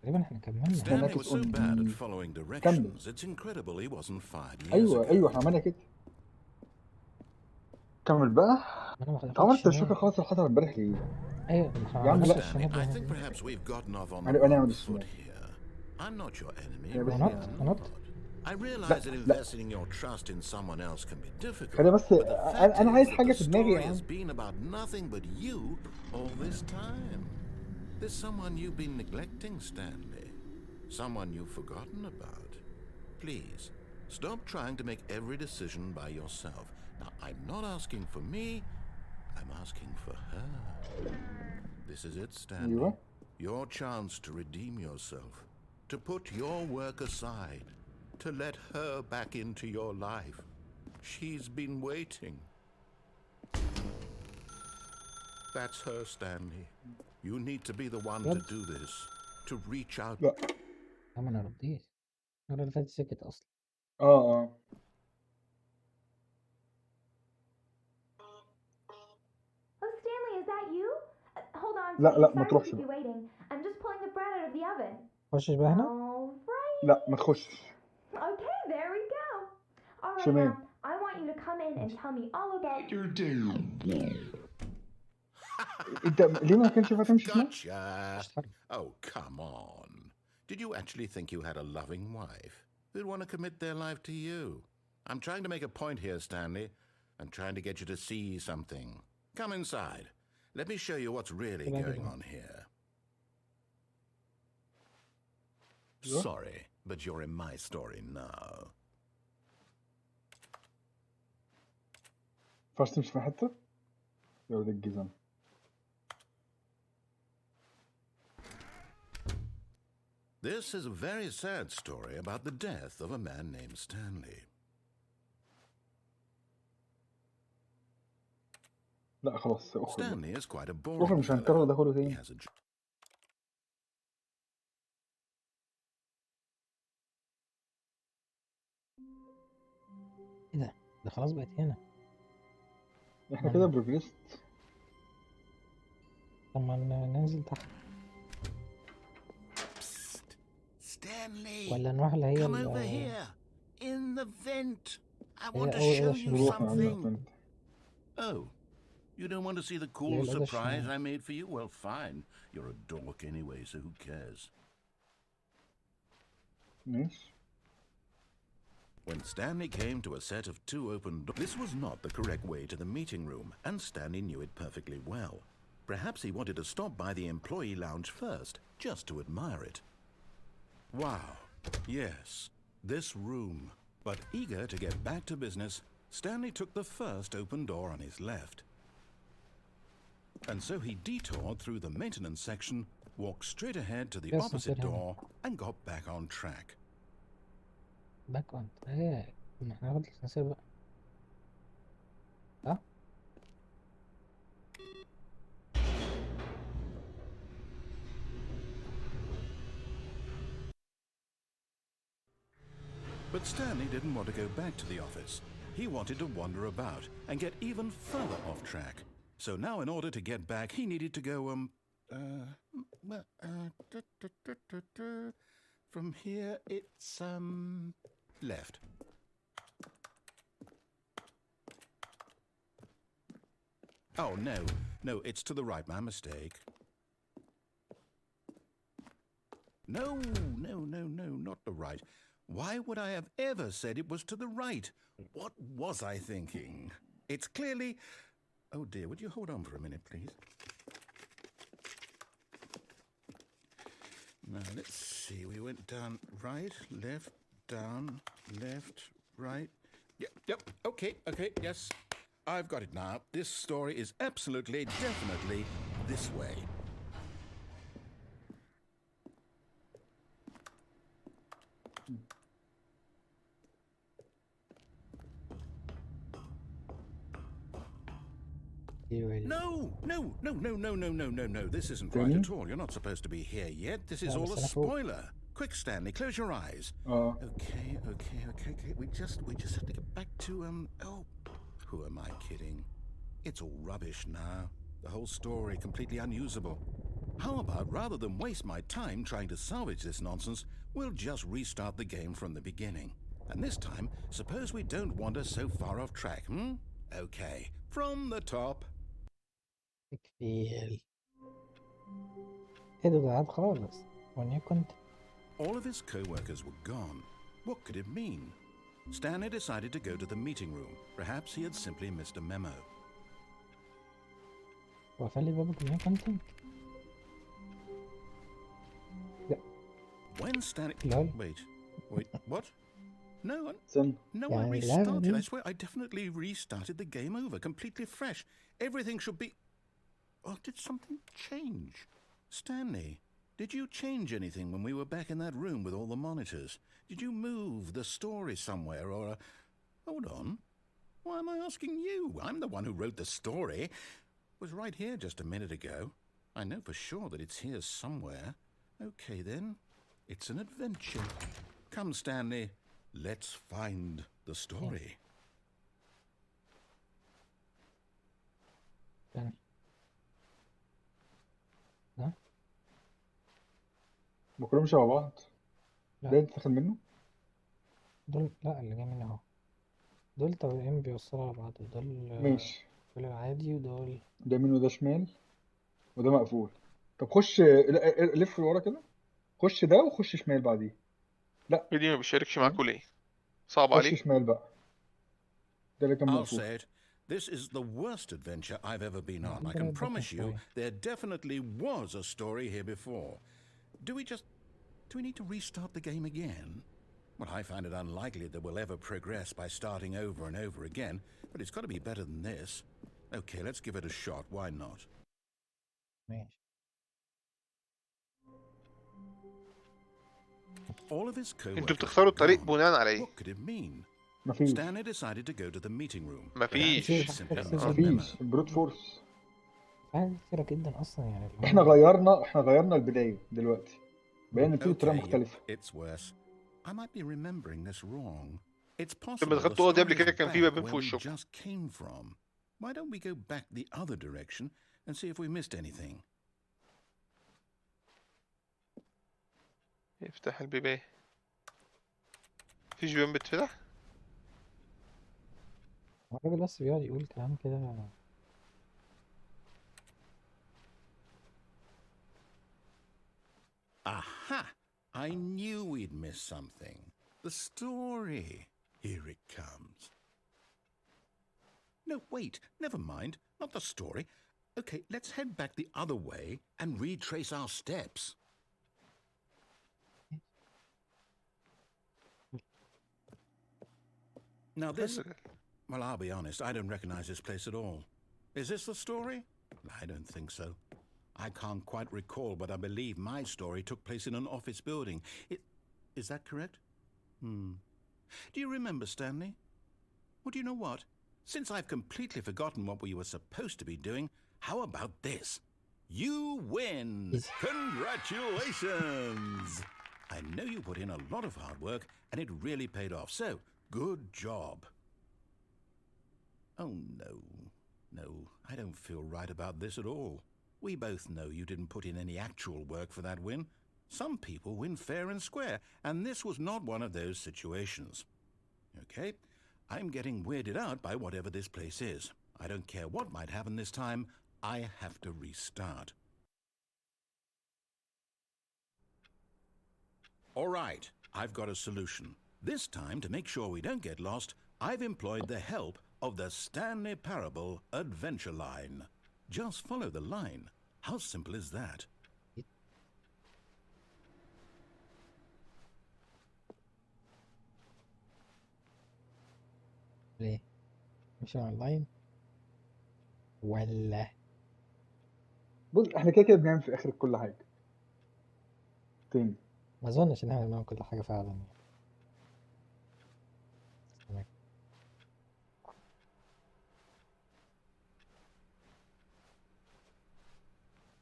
تقريبا احنا كملنا. Stanley focus was so on bad at the- following directions, it's incredible he wasn't fired years ايوه ago. ايوه احنا عملنا كده. كمل بقى. انا ما انت عمرك خدتش مش فاكر شمال. خلاص اللي حصل امبارح ليه؟ ايوه ما يا عم عملتش لا. Stanley, I الشمال think ده. perhaps we've gotten off on the هنبقى نعمل wrong الشمال. foot here. I'm not your enemy, Yeah, but- really, نط I'm نط. not. I realize لا that لا investing your trust in someone else can be difficult, خلينا بس. but the fact انا is عايز that حاجه the في دماغي يا story has عم. been about nothing but you all this time. There's someone you've been neglecting, Stanley. Someone you've forgotten about. Please, stop trying to make every decision by yourself. Now, I'm not asking for me, I'm asking for her. This is it, Stanley. ايوه Your chance to redeem yourself, to put your work aside, to let her back into your life. She's been waiting. That's her, Stanley. You need to be the one Yep. to do this. To reach out. لا يا عم انا رديت المرة اللي فاتت سكت اصلا. اه Oh, Stanley, is that you? Hold on, لا sweetie. لا ما Sorry to تروحش keep you بقى. waiting. I'm just pulling the bread out of the oven. خشش بقى هنا. All right. لا ما تخشش. Okay, there we go. All right, شمال. now, I want you to come in and tell me all about... انت ليه ما كانش ينفع تمشي شمال؟ Gotcha. مش حرب. Oh, come on. Did you actually think you had a loving wife who'd want to commit their life to you? I'm trying to make a point here, Stanley. I'm trying to get you to see something. Come inside. Let me show you what's really going on here. Yeah. Sorry, but you're in my story now. ينفعش تمشي في حتة؟ يا ولد الجزم. This is a very sad story about the death of a man named Stanley. لا خلاص اخرج. Stanley is quite a اخرج boring مش هنكرر fellow. ده كله He تاني. has a ايه ده؟ ده خلاص بقت هنا. احنا كده بروجريست. طب ما ننزل تحت Psst. Stanley, ولا نروح اللي هي come over here. In the vent. I هي want to أول show أوضة you شمال. نروح نعمل something. فهمت. Oh, you don't want to see the Yeah, cool let us surprise know. I made for you? Well, fine. You're a dork anyway, so who cares? ماشي. When Stanley came to a set of two open doors, this was not the correct way to the meeting room, and Stanley knew it perfectly well. Perhaps he wanted to stop by the employee lounge first, just to admire it. Wow, yes, this room. But eager to get back to business, Stanley took the first open door on his left. And so he detoured through the maintenance section, walked straight ahead to the Yes, opposite I did. door, and got back on track. باك اون ايه. ما احنا هناخد الاسانسير بقى. ها؟ But Stanley didn't want to go back to the office. He wanted to wander about and get even further off track. So now in order to get back, he needed to go, from here it's, left. Oh, no, it's to the right, my mistake. No, not the right. Why would I have ever said it was to the right? What was I thinking? It's clearly... Oh dear, would you hold on for a minute, please? Now, let's see. We went down right, left, down, left, right. Yep, okay, yes. I've got it now. This story is absolutely, definitely this way. No. This isn't right at all. You're not supposed to be here yet. This is Yeah, all a but Senator- spoiler. Quick, Stanley, close your eyes. Okay. We just have to get back to, oh, who am I kidding? It's all rubbish now. The whole story completely unusable. How about, rather than waste my time trying to salvage this nonsense, we'll just restart the game from the beginning. And this time, suppose we don't wander so far off track, Okay, from the top. تكفيل. ايه ده عاد خالص. واني كنت All of his co-workers were gone. What could it mean? Stanley decided to go to the meeting room. Perhaps he had simply missed a memo. وقفل بابك من كنت. When Stanley... Lol. Wait, what? No, استنى. I Yeah, restarted. I yeah. swear, I definitely restarted the game over, completely fresh. Everything should be... Oh, did something change? Stanley, did you change anything when we were back in that room with all the monitors? Did you move the story somewhere or... Hold on. Why am I asking you? I'm the one who wrote the story. was right here just a minute ago. I know for sure that it's here somewhere. Okay then, it's an adventure. Come, Stanley, let's find the story. يعني ده ما كلهم شبه بعض. لا. ده انت تاخد منه. دول لا، اللي جاي مني اهو. دول طريقين بيوصلوا على بعض. دول ماشي. دول العادي، ودول ده يمين وده شمال وده مقفول. طب خش لف لورا كده. خش ده وخش شمال بعديه. لا دي ما بيشاركش ها؟ معاكوا ليه؟ صعب خش عليك؟ شمال بقى. ده اللي كان I'll مقفول. say it. This is the worst adventure I've ever been on. I عندنا can البطن promise you شوية. there definitely was a story here before. Do we need to restart the game again? Well, I find it unlikely that we'll ever progress by starting over and over again, but it's got to be better than this. Okay, let's give it a shot. Why not? ماشي. All of his انتوا co-workers بتختاروا were الطريق gone. بناء على ايه؟ What could it mean? مفيش. Stanley decided to go to the meeting room. مفيش. Perhaps he simply missed a مفيش. memo. بروت فورس. حاجة كتيرة جدا أصلا يعني احنا غيرنا البداية دلوقتي. بقينا نبتدي بطريقة Okay, مختلفة. it's worse. I might be remembering this wrong. It's لما possible the دخلتوا الأوضة دي قبل story كده is كان في back بابين where في we وشكم. just came from. Why don't we go back the other direction and see if we missed anything? افتح البيبان. مفيش بيبان بتفتح؟ الراجل بس بيقعد يقول كلام كده. Aha! I knew we'd miss something. The story. Here it comes. No, wait. Never mind. Not the story. Okay, let's head back the other way and retrace our steps. Now this... Well, I'll be honest, I don't recognize this place at all. Is this the story? I don't think so. I can't quite recall, but I believe my story took place in an office building. Is that correct? Do you remember, Stanley? Well, do you know what? Since I've completely forgotten what we were supposed to be doing, how about this? You win! Congratulations! I know you put in a lot of hard work, and it really paid off, so good job. Oh, no. No, I don't feel right about this at all. We both know you didn't put in any actual work for that win. Some people win fair and square, and this was not one of those situations. Okay, I'm getting weirded out by whatever this place is. I don't care what might happen this time. I have to restart. All right, I've got a solution. This time, to make sure we don't get lost, I've employed the help of the Stanley Parable Adventure Line. Just follow the line. How simple is that? ليه؟ مش اونلاين ولا بص احنا كده بنعمل في اخر كل حاجة تاني. ما اظنش ان احنا بنعمل كل حاجة فعلا يعني.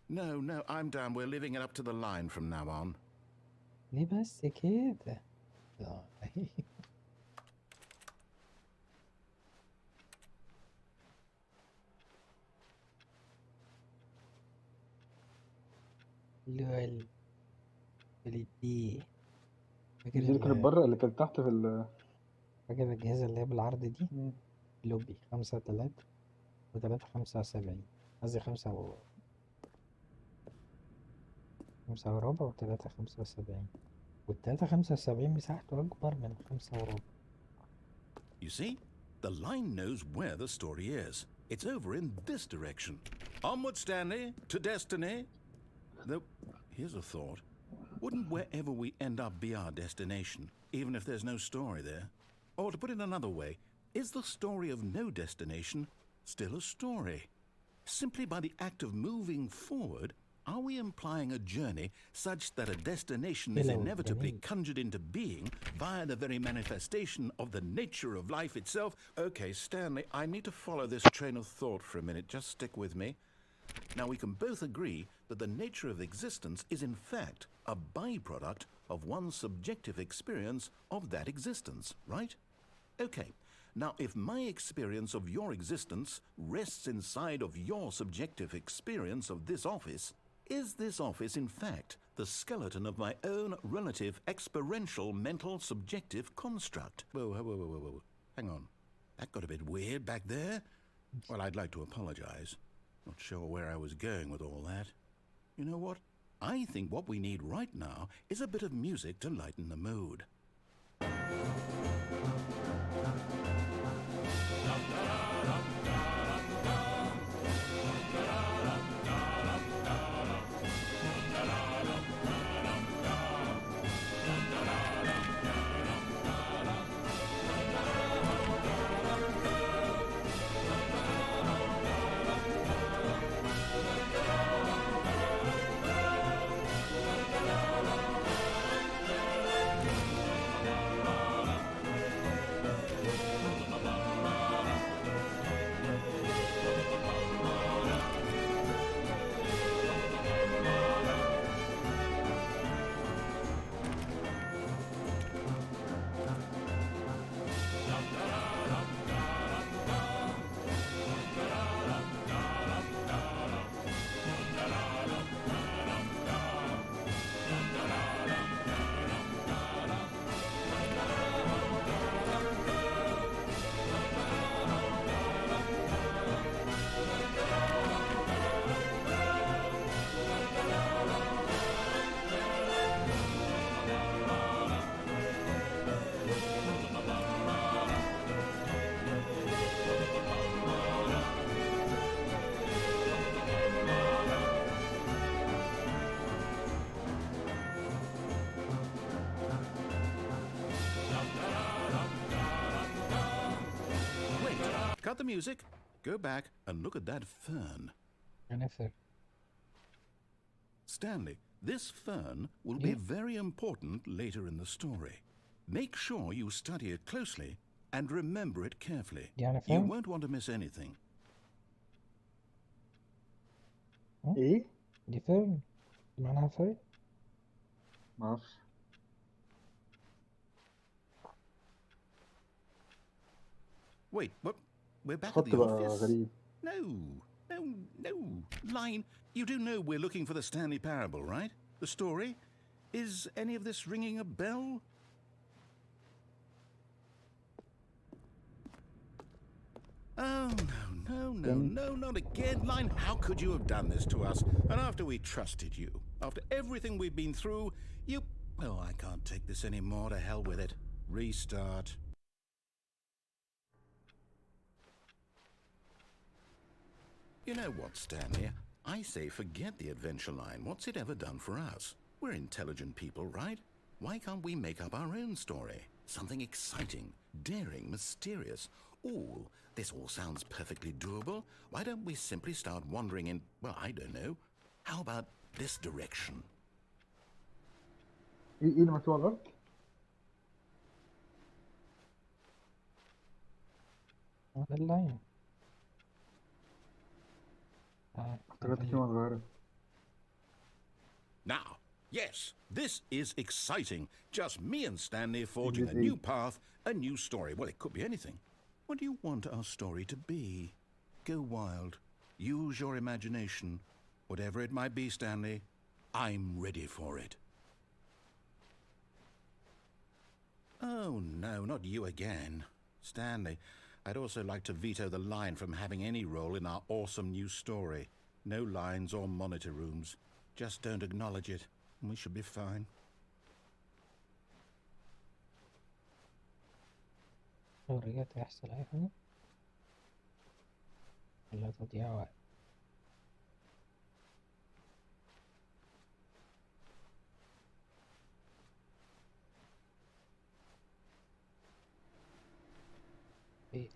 No, I'm down. We're living it up to the line from now on. ليه بس كده؟ لا. لول دي. فاكر دي اللي كانت بره اللي كانت تحت في فاكر الأجهزة اللي هي بالعرض دي؟ لوبي 5-3 و3-75، قصدي 5 وربع و3-75، وال3-75 مساحته أكبر من 5 وربع. You see, the line knows where the story is. It's over in this direction. Onward, Stanley, to destiny. Though, here's a thought. Wouldn't wherever we end up be our destination, even if there's no story there? Or to put it another way, is the story of no destination still a story? Simply by the act of moving forward, are we implying a journey such that a destination is inevitably conjured into being via the very manifestation of the nature of life itself? Okay, Stanley, I need to follow this train of thought for a minute. Just stick with me. Now, we can both agree that the nature of existence is in fact a byproduct of one's subjective experience of that existence, right? Okay, now if my experience of your existence rests inside of your subjective experience of this office, is this office in fact the skeleton of my own relative experiential mental subjective construct? Whoa. Hang on. That got a bit weird back there. Well, I'd like to apologize. Not sure where I was going with all that. You know what? I think what we need right now is a bit of music to lighten the mood. Cut the music, go back and look at that fern. jennifer. Stanley, this fern will be very important later in the story. Make sure you study it closely and remember it carefully. jennifer. You won't want to miss anything. ايه؟ دي فيرن معناها فيرن. ما اعرفش. Wait, what? We're back at خط the بقى office? غريب. No. Line, you do know we're looking for the Stanley Parable, right? The story? Is any of this ringing a bell? Oh, no, not again. Line, how could you have done this to us? And after we trusted you, after everything we've been through, you... Oh, I can't take this anymore. To hell with it. Restart. You know what, Stanley? I say forget the adventure line. What's it ever done for us? We're intelligent people, right? Why can't we make up our own story? Something exciting, daring, mysterious. Ooh, this all sounds perfectly doable. Why don't we simply start wandering in, well, I don't know. How about this direction? ايه اللي مكتوب على الارض؟ هذا اللاين. افتكرت كلمة صغيرة. Now, yes, this is exciting. Just me and Stanley forging a new path, a new story. Well, it could be anything. What do you want our story to be? Go wild. Use your imagination. Whatever it might be, Stanley, I'm ready for it. Oh, no, not you again. Stanley, I'd also like to veto the line from having any role in our awesome new story. No lines or monitor rooms. Just don't acknowledge it, and we should be fine. لو رجعت هيحصل أي حاجة ولا تضييع وقت؟ إيه؟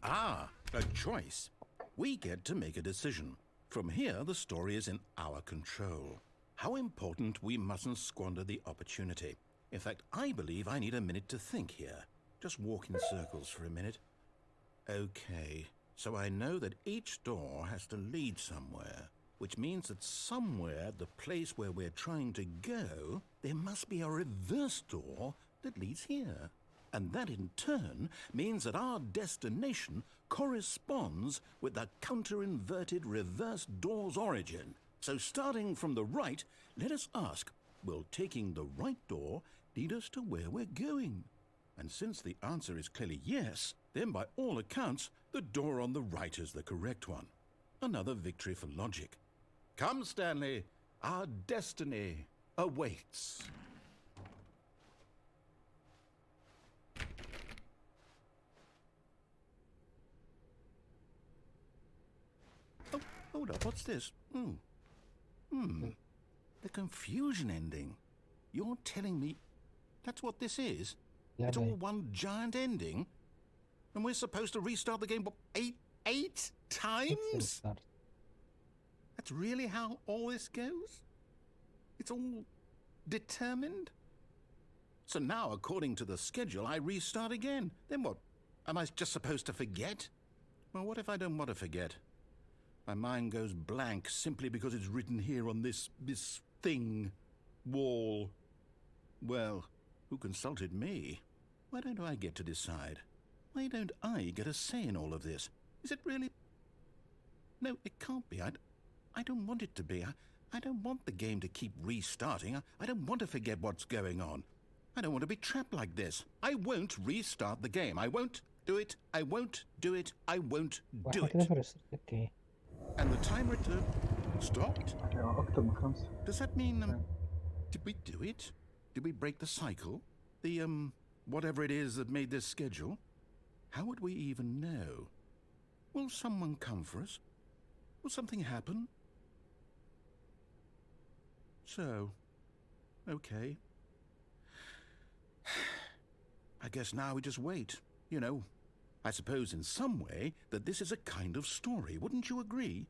Ah, a choice. We get to make a decision. From here, the story is in our control. How important we mustn't squander the opportunity. In fact, I believe I need a minute to think here. Just walk in circles for a minute. Okay, so I know that each door has to lead somewhere, which means that somewhere, the place where we're trying to go, there must be a reverse door that leads here. And that in turn means that our destination corresponds with the counter-inverted reverse door's origin. So starting from the right, let us ask, will taking the right door lead us to where we're going? And since the answer is clearly yes, then by all accounts, the door on the right is the correct one. Another victory for logic. Come, Stanley, our destiny awaits. Oh, hold up, what's this? The confusion ending. You're telling me that's what this is? Yeah, It's all babe. one giant ending? And we're supposed to restart the game, what, eight Let's times? restart. That's really how all this goes? It's all determined? So now, according to the schedule, I restart again. Then what? Am I just supposed to forget? Well, what if I don't want to forget? My mind goes blank simply because it's written here on this thing, wall. Well, who consulted me? Why don't I get to decide? Why don't I get a say in all of this? Is it really? No, it can't be. I don't want it to be. I don't want the game to keep restarting. I don't want to forget what's going on. I don't want to be trapped like this. I won't restart the game. I won't do it. I won't do it. I won't do واحنا كده it. في الريستارت. اوكي. And the timer stopped? اكتر من 5. Does that mean, did we do it? Did we break the cycle? The, whatever it is that made this schedule? How would we even know? Will someone come for us? Will something happen? So, okay. I guess now we just wait, you know. I suppose in some way that this is a kind of story, wouldn't you agree?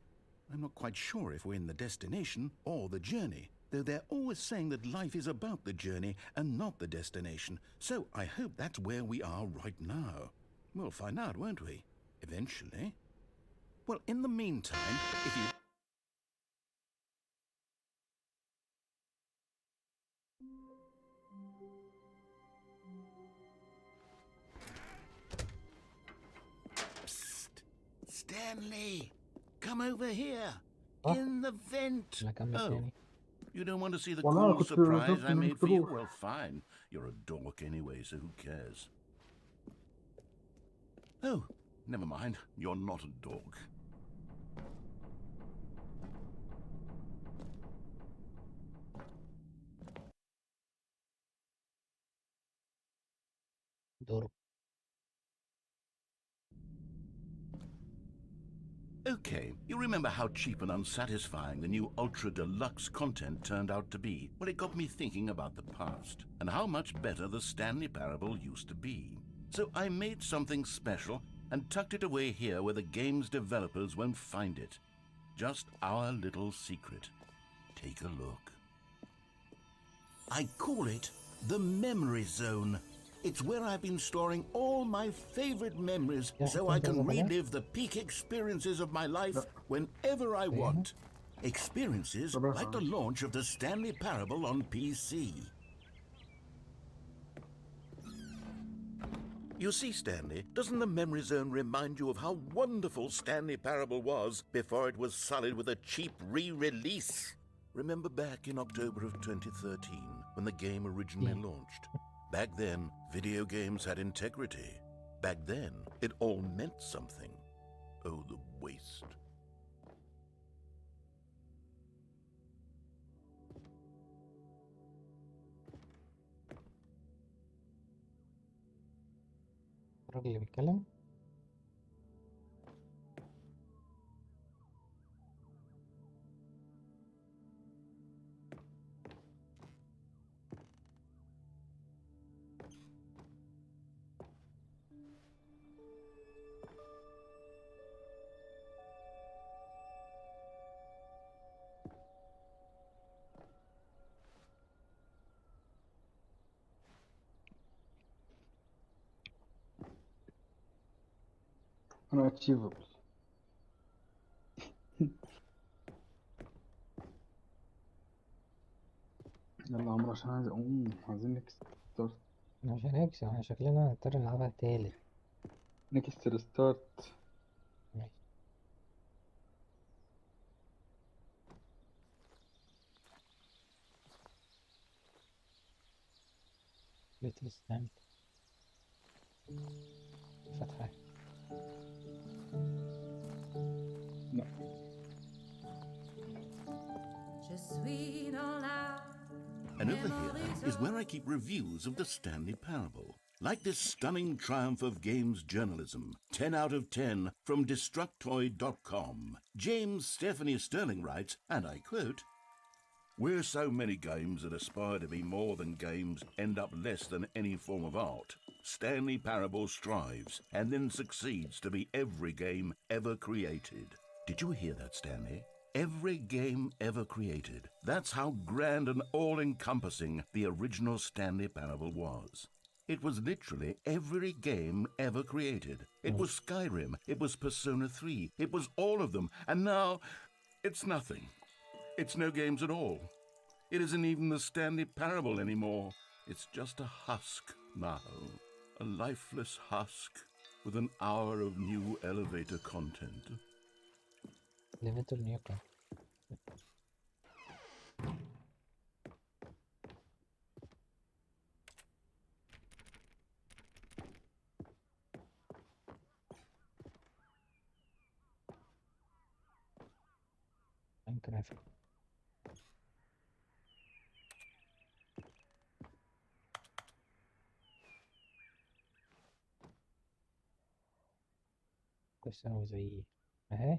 I'm not quite sure if we're in the destination or the journey, though they're always saying that life is about the journey and not the destination. So I hope that's where we are right now. We'll find out, won't we? Eventually. Well, in the meantime, if you... Psst! Stanley! Come over here! Oh. In the vent! انا اكمل Oh, تاني. you don't want to see the والله cool كنت surprise شفت I إنه made for you? مكتوب. Well, fine. You're a dork anyway, so who cares? Oh, never mind. You're not a dork. دوره. Okay, you remember how cheap and unsatisfying the new Ultra Deluxe content turned out to be? Well, it got me thinking about the past and how much better the Stanley Parable used to be. So I made something special and tucked it away here where the game's developers won't find it. Just our little secret. Take a look. I call it the Memory Zone. It's where I've been storing all my favorite memories Yeah, so I can relive the peak experiences of my life whenever I want. Experiences like the launch of the Stanley Parable on PC. You see, Stanley, doesn't the Memory Zone remind you of how wonderful Stanley Parable was before it was sullied with a cheap re-release? Remember back in October of 2013, when the game originally launched? Back then, video games had integrity. Back then, it all meant something. Oh, the waste. الراجل اللي بيتكلم. انا اتشيفبل. يلا يا عمرو عشان عايز اقوم، عايزين نكست مش هنكسب، احنا شكلنا هنضطر نلعبها تالت. نكست ريستارت. ماشي. ليتل ستاند فتحة. لا And over here is where I keep reviews of the Stanley Parable. Like this stunning triumph of games journalism, 10 out of 10 from Destructoid.com. James Stephanie Sterling writes, and I quote, "Where so many games that aspire to be more than games end up less than any form of art, Stanley Parable strives and then succeeds to be every game ever created." Did you hear that, Stanley? Every game ever created. That's how grand and all-encompassing the original Stanley Parable was. It was literally every game ever created. It was Skyrim, it was Persona 3, it was all of them, and now it's nothing. It's no games at all. It isn't even the Stanley Parable anymore. It's just a husk now. A lifeless husk with an hour of new elevator content. ليفيتور نيوكن. Minecraft. تساوي زي اهي.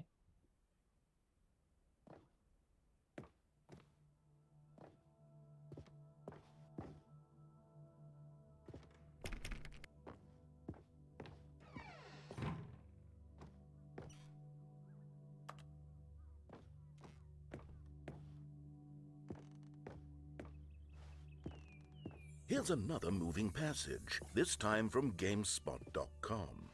Here's another moving passage, this time from GameSpot.com.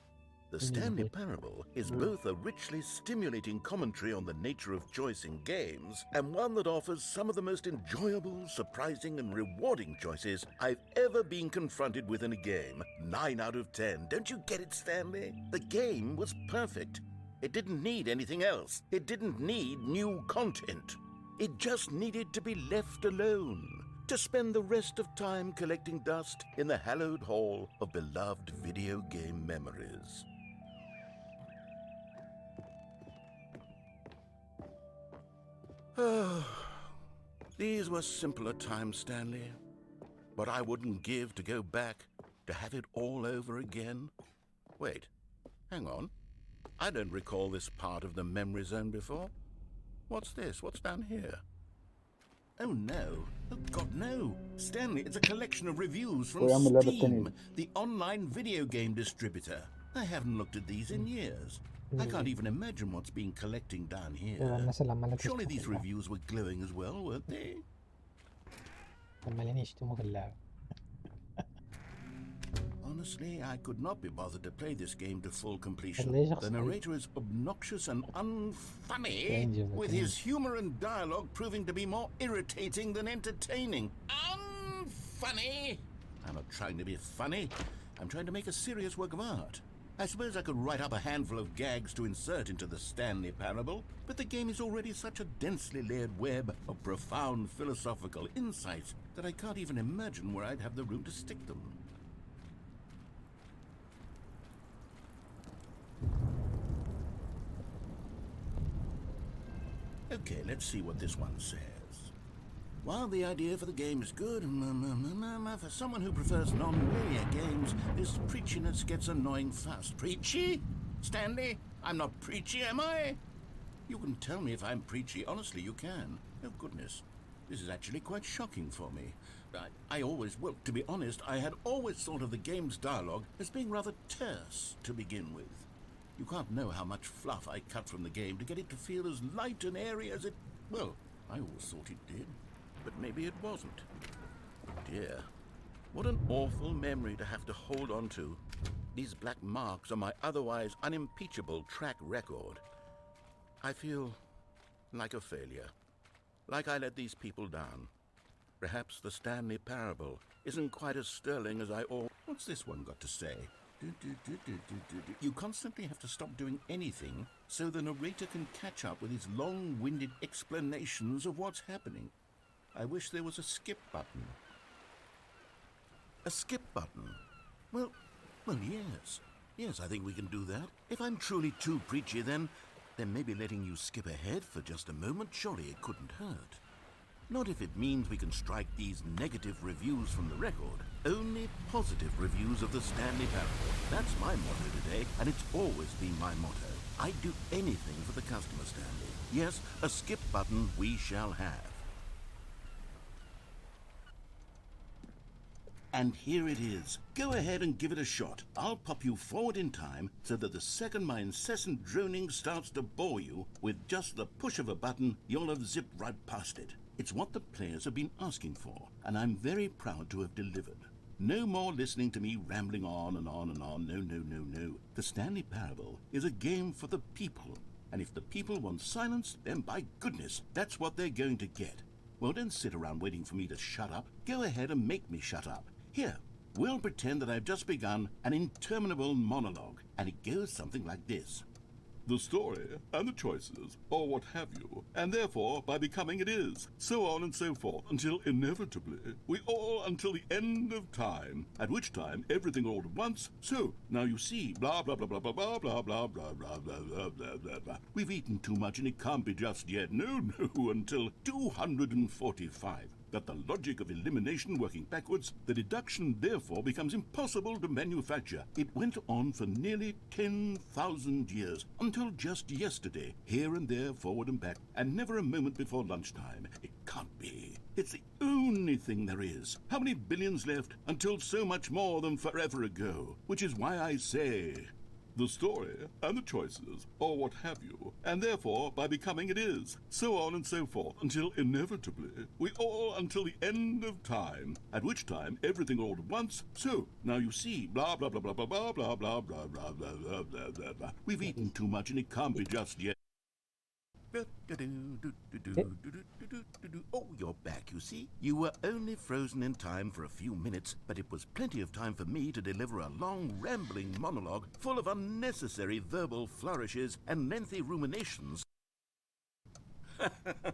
The Stanley Parable is both a richly stimulating commentary on the nature of choice in games and one that offers some of the most enjoyable, surprising, and rewarding choices I've ever been confronted with in a game. 9 out of 10. Don't you get it, Stanley? The game was perfect. It didn't need anything else. It didn't need new content. It just needed to be left alone, to spend the rest of time collecting dust in the hallowed hall of beloved video game memories. These were simpler times, Stanley, but I wouldn't give to go back to have it all over again. Wait, hang on. I don't recall this part of the memory zone before. What's this? What's down here? Oh no. Oh God, no. Stanley, it's a collection of reviews from ويعمل لعبة Steam, تانية. the online video game distributor. I haven't looked at these in years. I can't even imagine what's been collecting down هو here. الناس اللي عمالة Surely تشتم في these اللعبة. reviews were glowing as well, weren't they? عمالين يشتموا في اللعبة. Honestly, I could not be bothered to play this game to full completion. ليه The شخص narrator is obnoxious and unfunny, Change of with opinion. his humor and dialogue proving to be more irritating than entertaining. Unfunny! I'm not trying to be funny. I'm trying to make a serious work of art. I suppose I could write up a handful of gags to insert into the Stanley Parable, but the game is already such a densely layered web of profound philosophical insights that I can't even imagine where I'd have the room to stick them. Okay, let's see what this one says. While the idea for the game is good, for someone who prefers non-linear games, this preachiness gets annoying fast. Preachy? Stanley? I'm not preachy, am I? You can tell me if I'm preachy. Honestly, you can. Oh, goodness. This is actually quite shocking for me. Well, to be honest, I had always thought of the game's dialogue as being rather terse to begin with. You can't know how much fluff I cut from the game to get it to feel as light and airy as it... Well, I always thought it did, but maybe it wasn't. Dear, what an awful memory to have to hold on to. These black marks on my otherwise unimpeachable track record. I feel like a failure. Like I let these people down. Perhaps the Stanley Parable isn't quite as sterling as I ought. What's this one got to say? You constantly have to stop doing anything so the narrator can catch up with his long-winded explanations of what's happening. I wish there was a skip button. A skip button? Well, yes. Yes, I think we can do that. If I'm truly too preachy, then maybe letting you skip ahead for just a moment, surely it couldn't hurt. Not if it means we can strike these negative reviews from the record. Only positive reviews of the Stanley Parable. That's my motto today, and it's always been my motto. I'd do anything for the customer, Stanley. Yes, a skip button we shall have. And here it is. Go ahead and give it a shot. I'll pop you forward in time so that the second my incessant droning starts to bore you, with just the push of a button, you'll have zipped right past it. It's what the players have been asking for, and I'm very proud to have delivered. No more listening to me rambling on and on and on. No. The Stanley Parable is a game for the people, and if the people want silence, then by goodness, that's what they're going to get. Well, don't sit around waiting for me to shut up. Go ahead and make me shut up. Here, we'll pretend that I've just begun an interminable monologue, and it goes something like this. The story and the choices, or what have you, and therefore by becoming it is, so on and so forth, until inevitably we all until the end of time, at which time everything all at once, so now you see, blah blah blah blah blah blah blah blah blah blah blah blah blah blah blah. We've eaten too much and it can't be just yet, no, until 245. That the logic of elimination working backwards, the deduction therefore becomes impossible to manufacture. It went on for nearly 10,000 years, until just yesterday, here and there, forward and back, and never a moment before lunchtime. It can't be. It's the only thing there is. How many billions left until so much more than forever ago? Which is why I say, the story and the choices, or what have you, and therefore by becoming it is, so on and so forth, until inevitably we all until the end of time, at which time everything all at once, so now you see, blah blah blah blah blah blah blah blah blah blah blah blah blah blah blah. We've eaten too much and it can't be just yet. Oh, you're back, you see. You were only frozen in time for a few minutes, but it was plenty of time for me to deliver a long, rambling monologue full of unnecessary verbal flourishes and lengthy ruminations.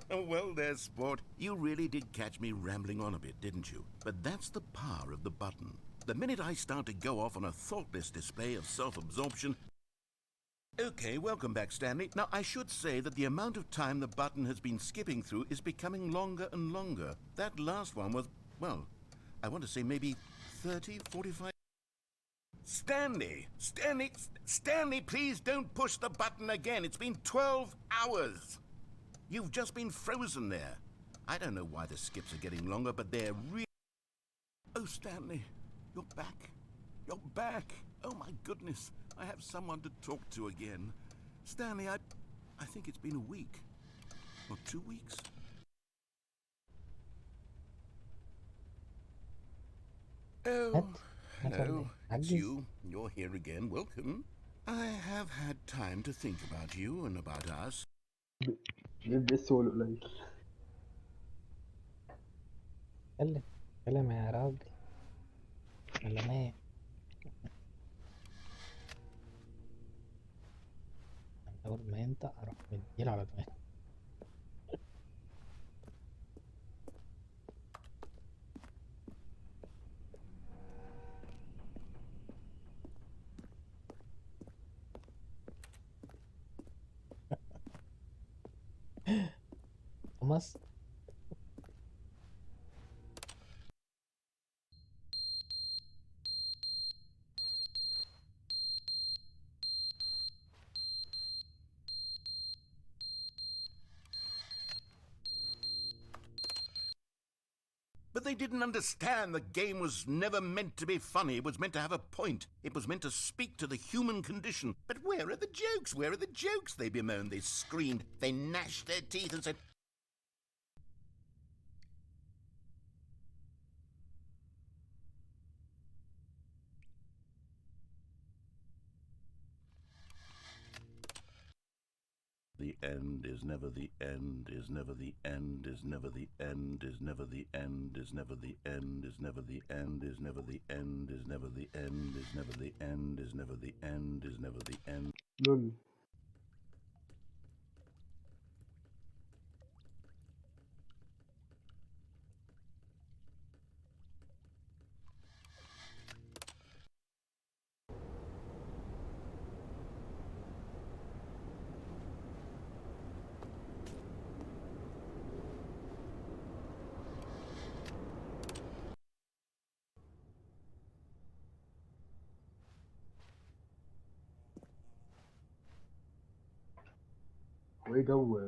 Well there, sport. You really did catch me rambling on a bit, didn't you? But that's the power of the button. The minute I start to go off on a thoughtless display of self-absorption... Okay, welcome back, Stanley. Now, I should say that the amount of time the button has been skipping through is becoming longer and longer. That last one was, well, I want to say maybe 30, 45... Stanley, please don't push the button again. It's been 12 hours. You've just been frozen there. I don't know why the skips are getting longer, but they're really... Oh, Stanley, you're back. You're back. Oh, my goodness. I have someone to talk to again. Stanley, I think it's been a week. Or 2 weeks. Oh, hello. It's you. You're here again. Welcome. I have had time to think about you and about us. بس هو القليل. اتكلم يا راجل ولا ايه؟ اول ما ينطق اروح مديله على دماغي. Thomas. But they didn't understand the game was never meant to be funny. It was meant to have a point. It was meant to speak to the human condition. But where are the jokes? Where are the jokes? They bemoaned, they screamed, they gnashed their teeth and said... end, is never the end, is never the end, is never the end, is never the end, is never the end, is never the end, is never the end, is never the end, is never the end, is never the end, is never the end. لول. وايه جو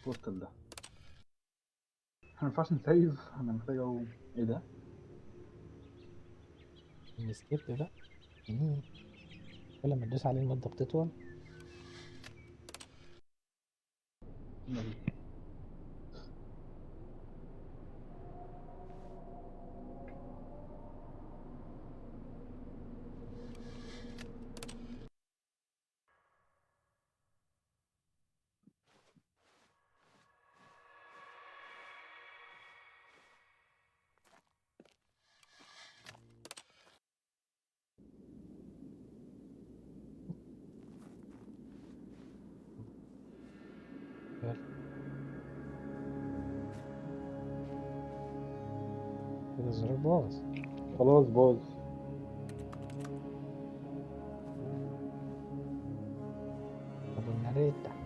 بورتال ده؟ احنا مينفعش نسيف، انا محتاج اقوم. ايه ده؟ نسكيب بقى. كل ما تدوس عليه المدة بتطول. يلا. يلا. كده الزرار باظ. خلاص باظ. طب والناريتا؟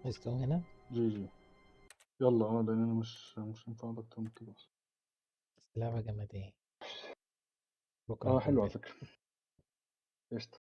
عايز تقوم هنا؟ جي جي. يلا لان انا مش هينفع اكتر من كده. بس لعبة جامدة. بكرة حلو على نكمل. فكرة. قشطة.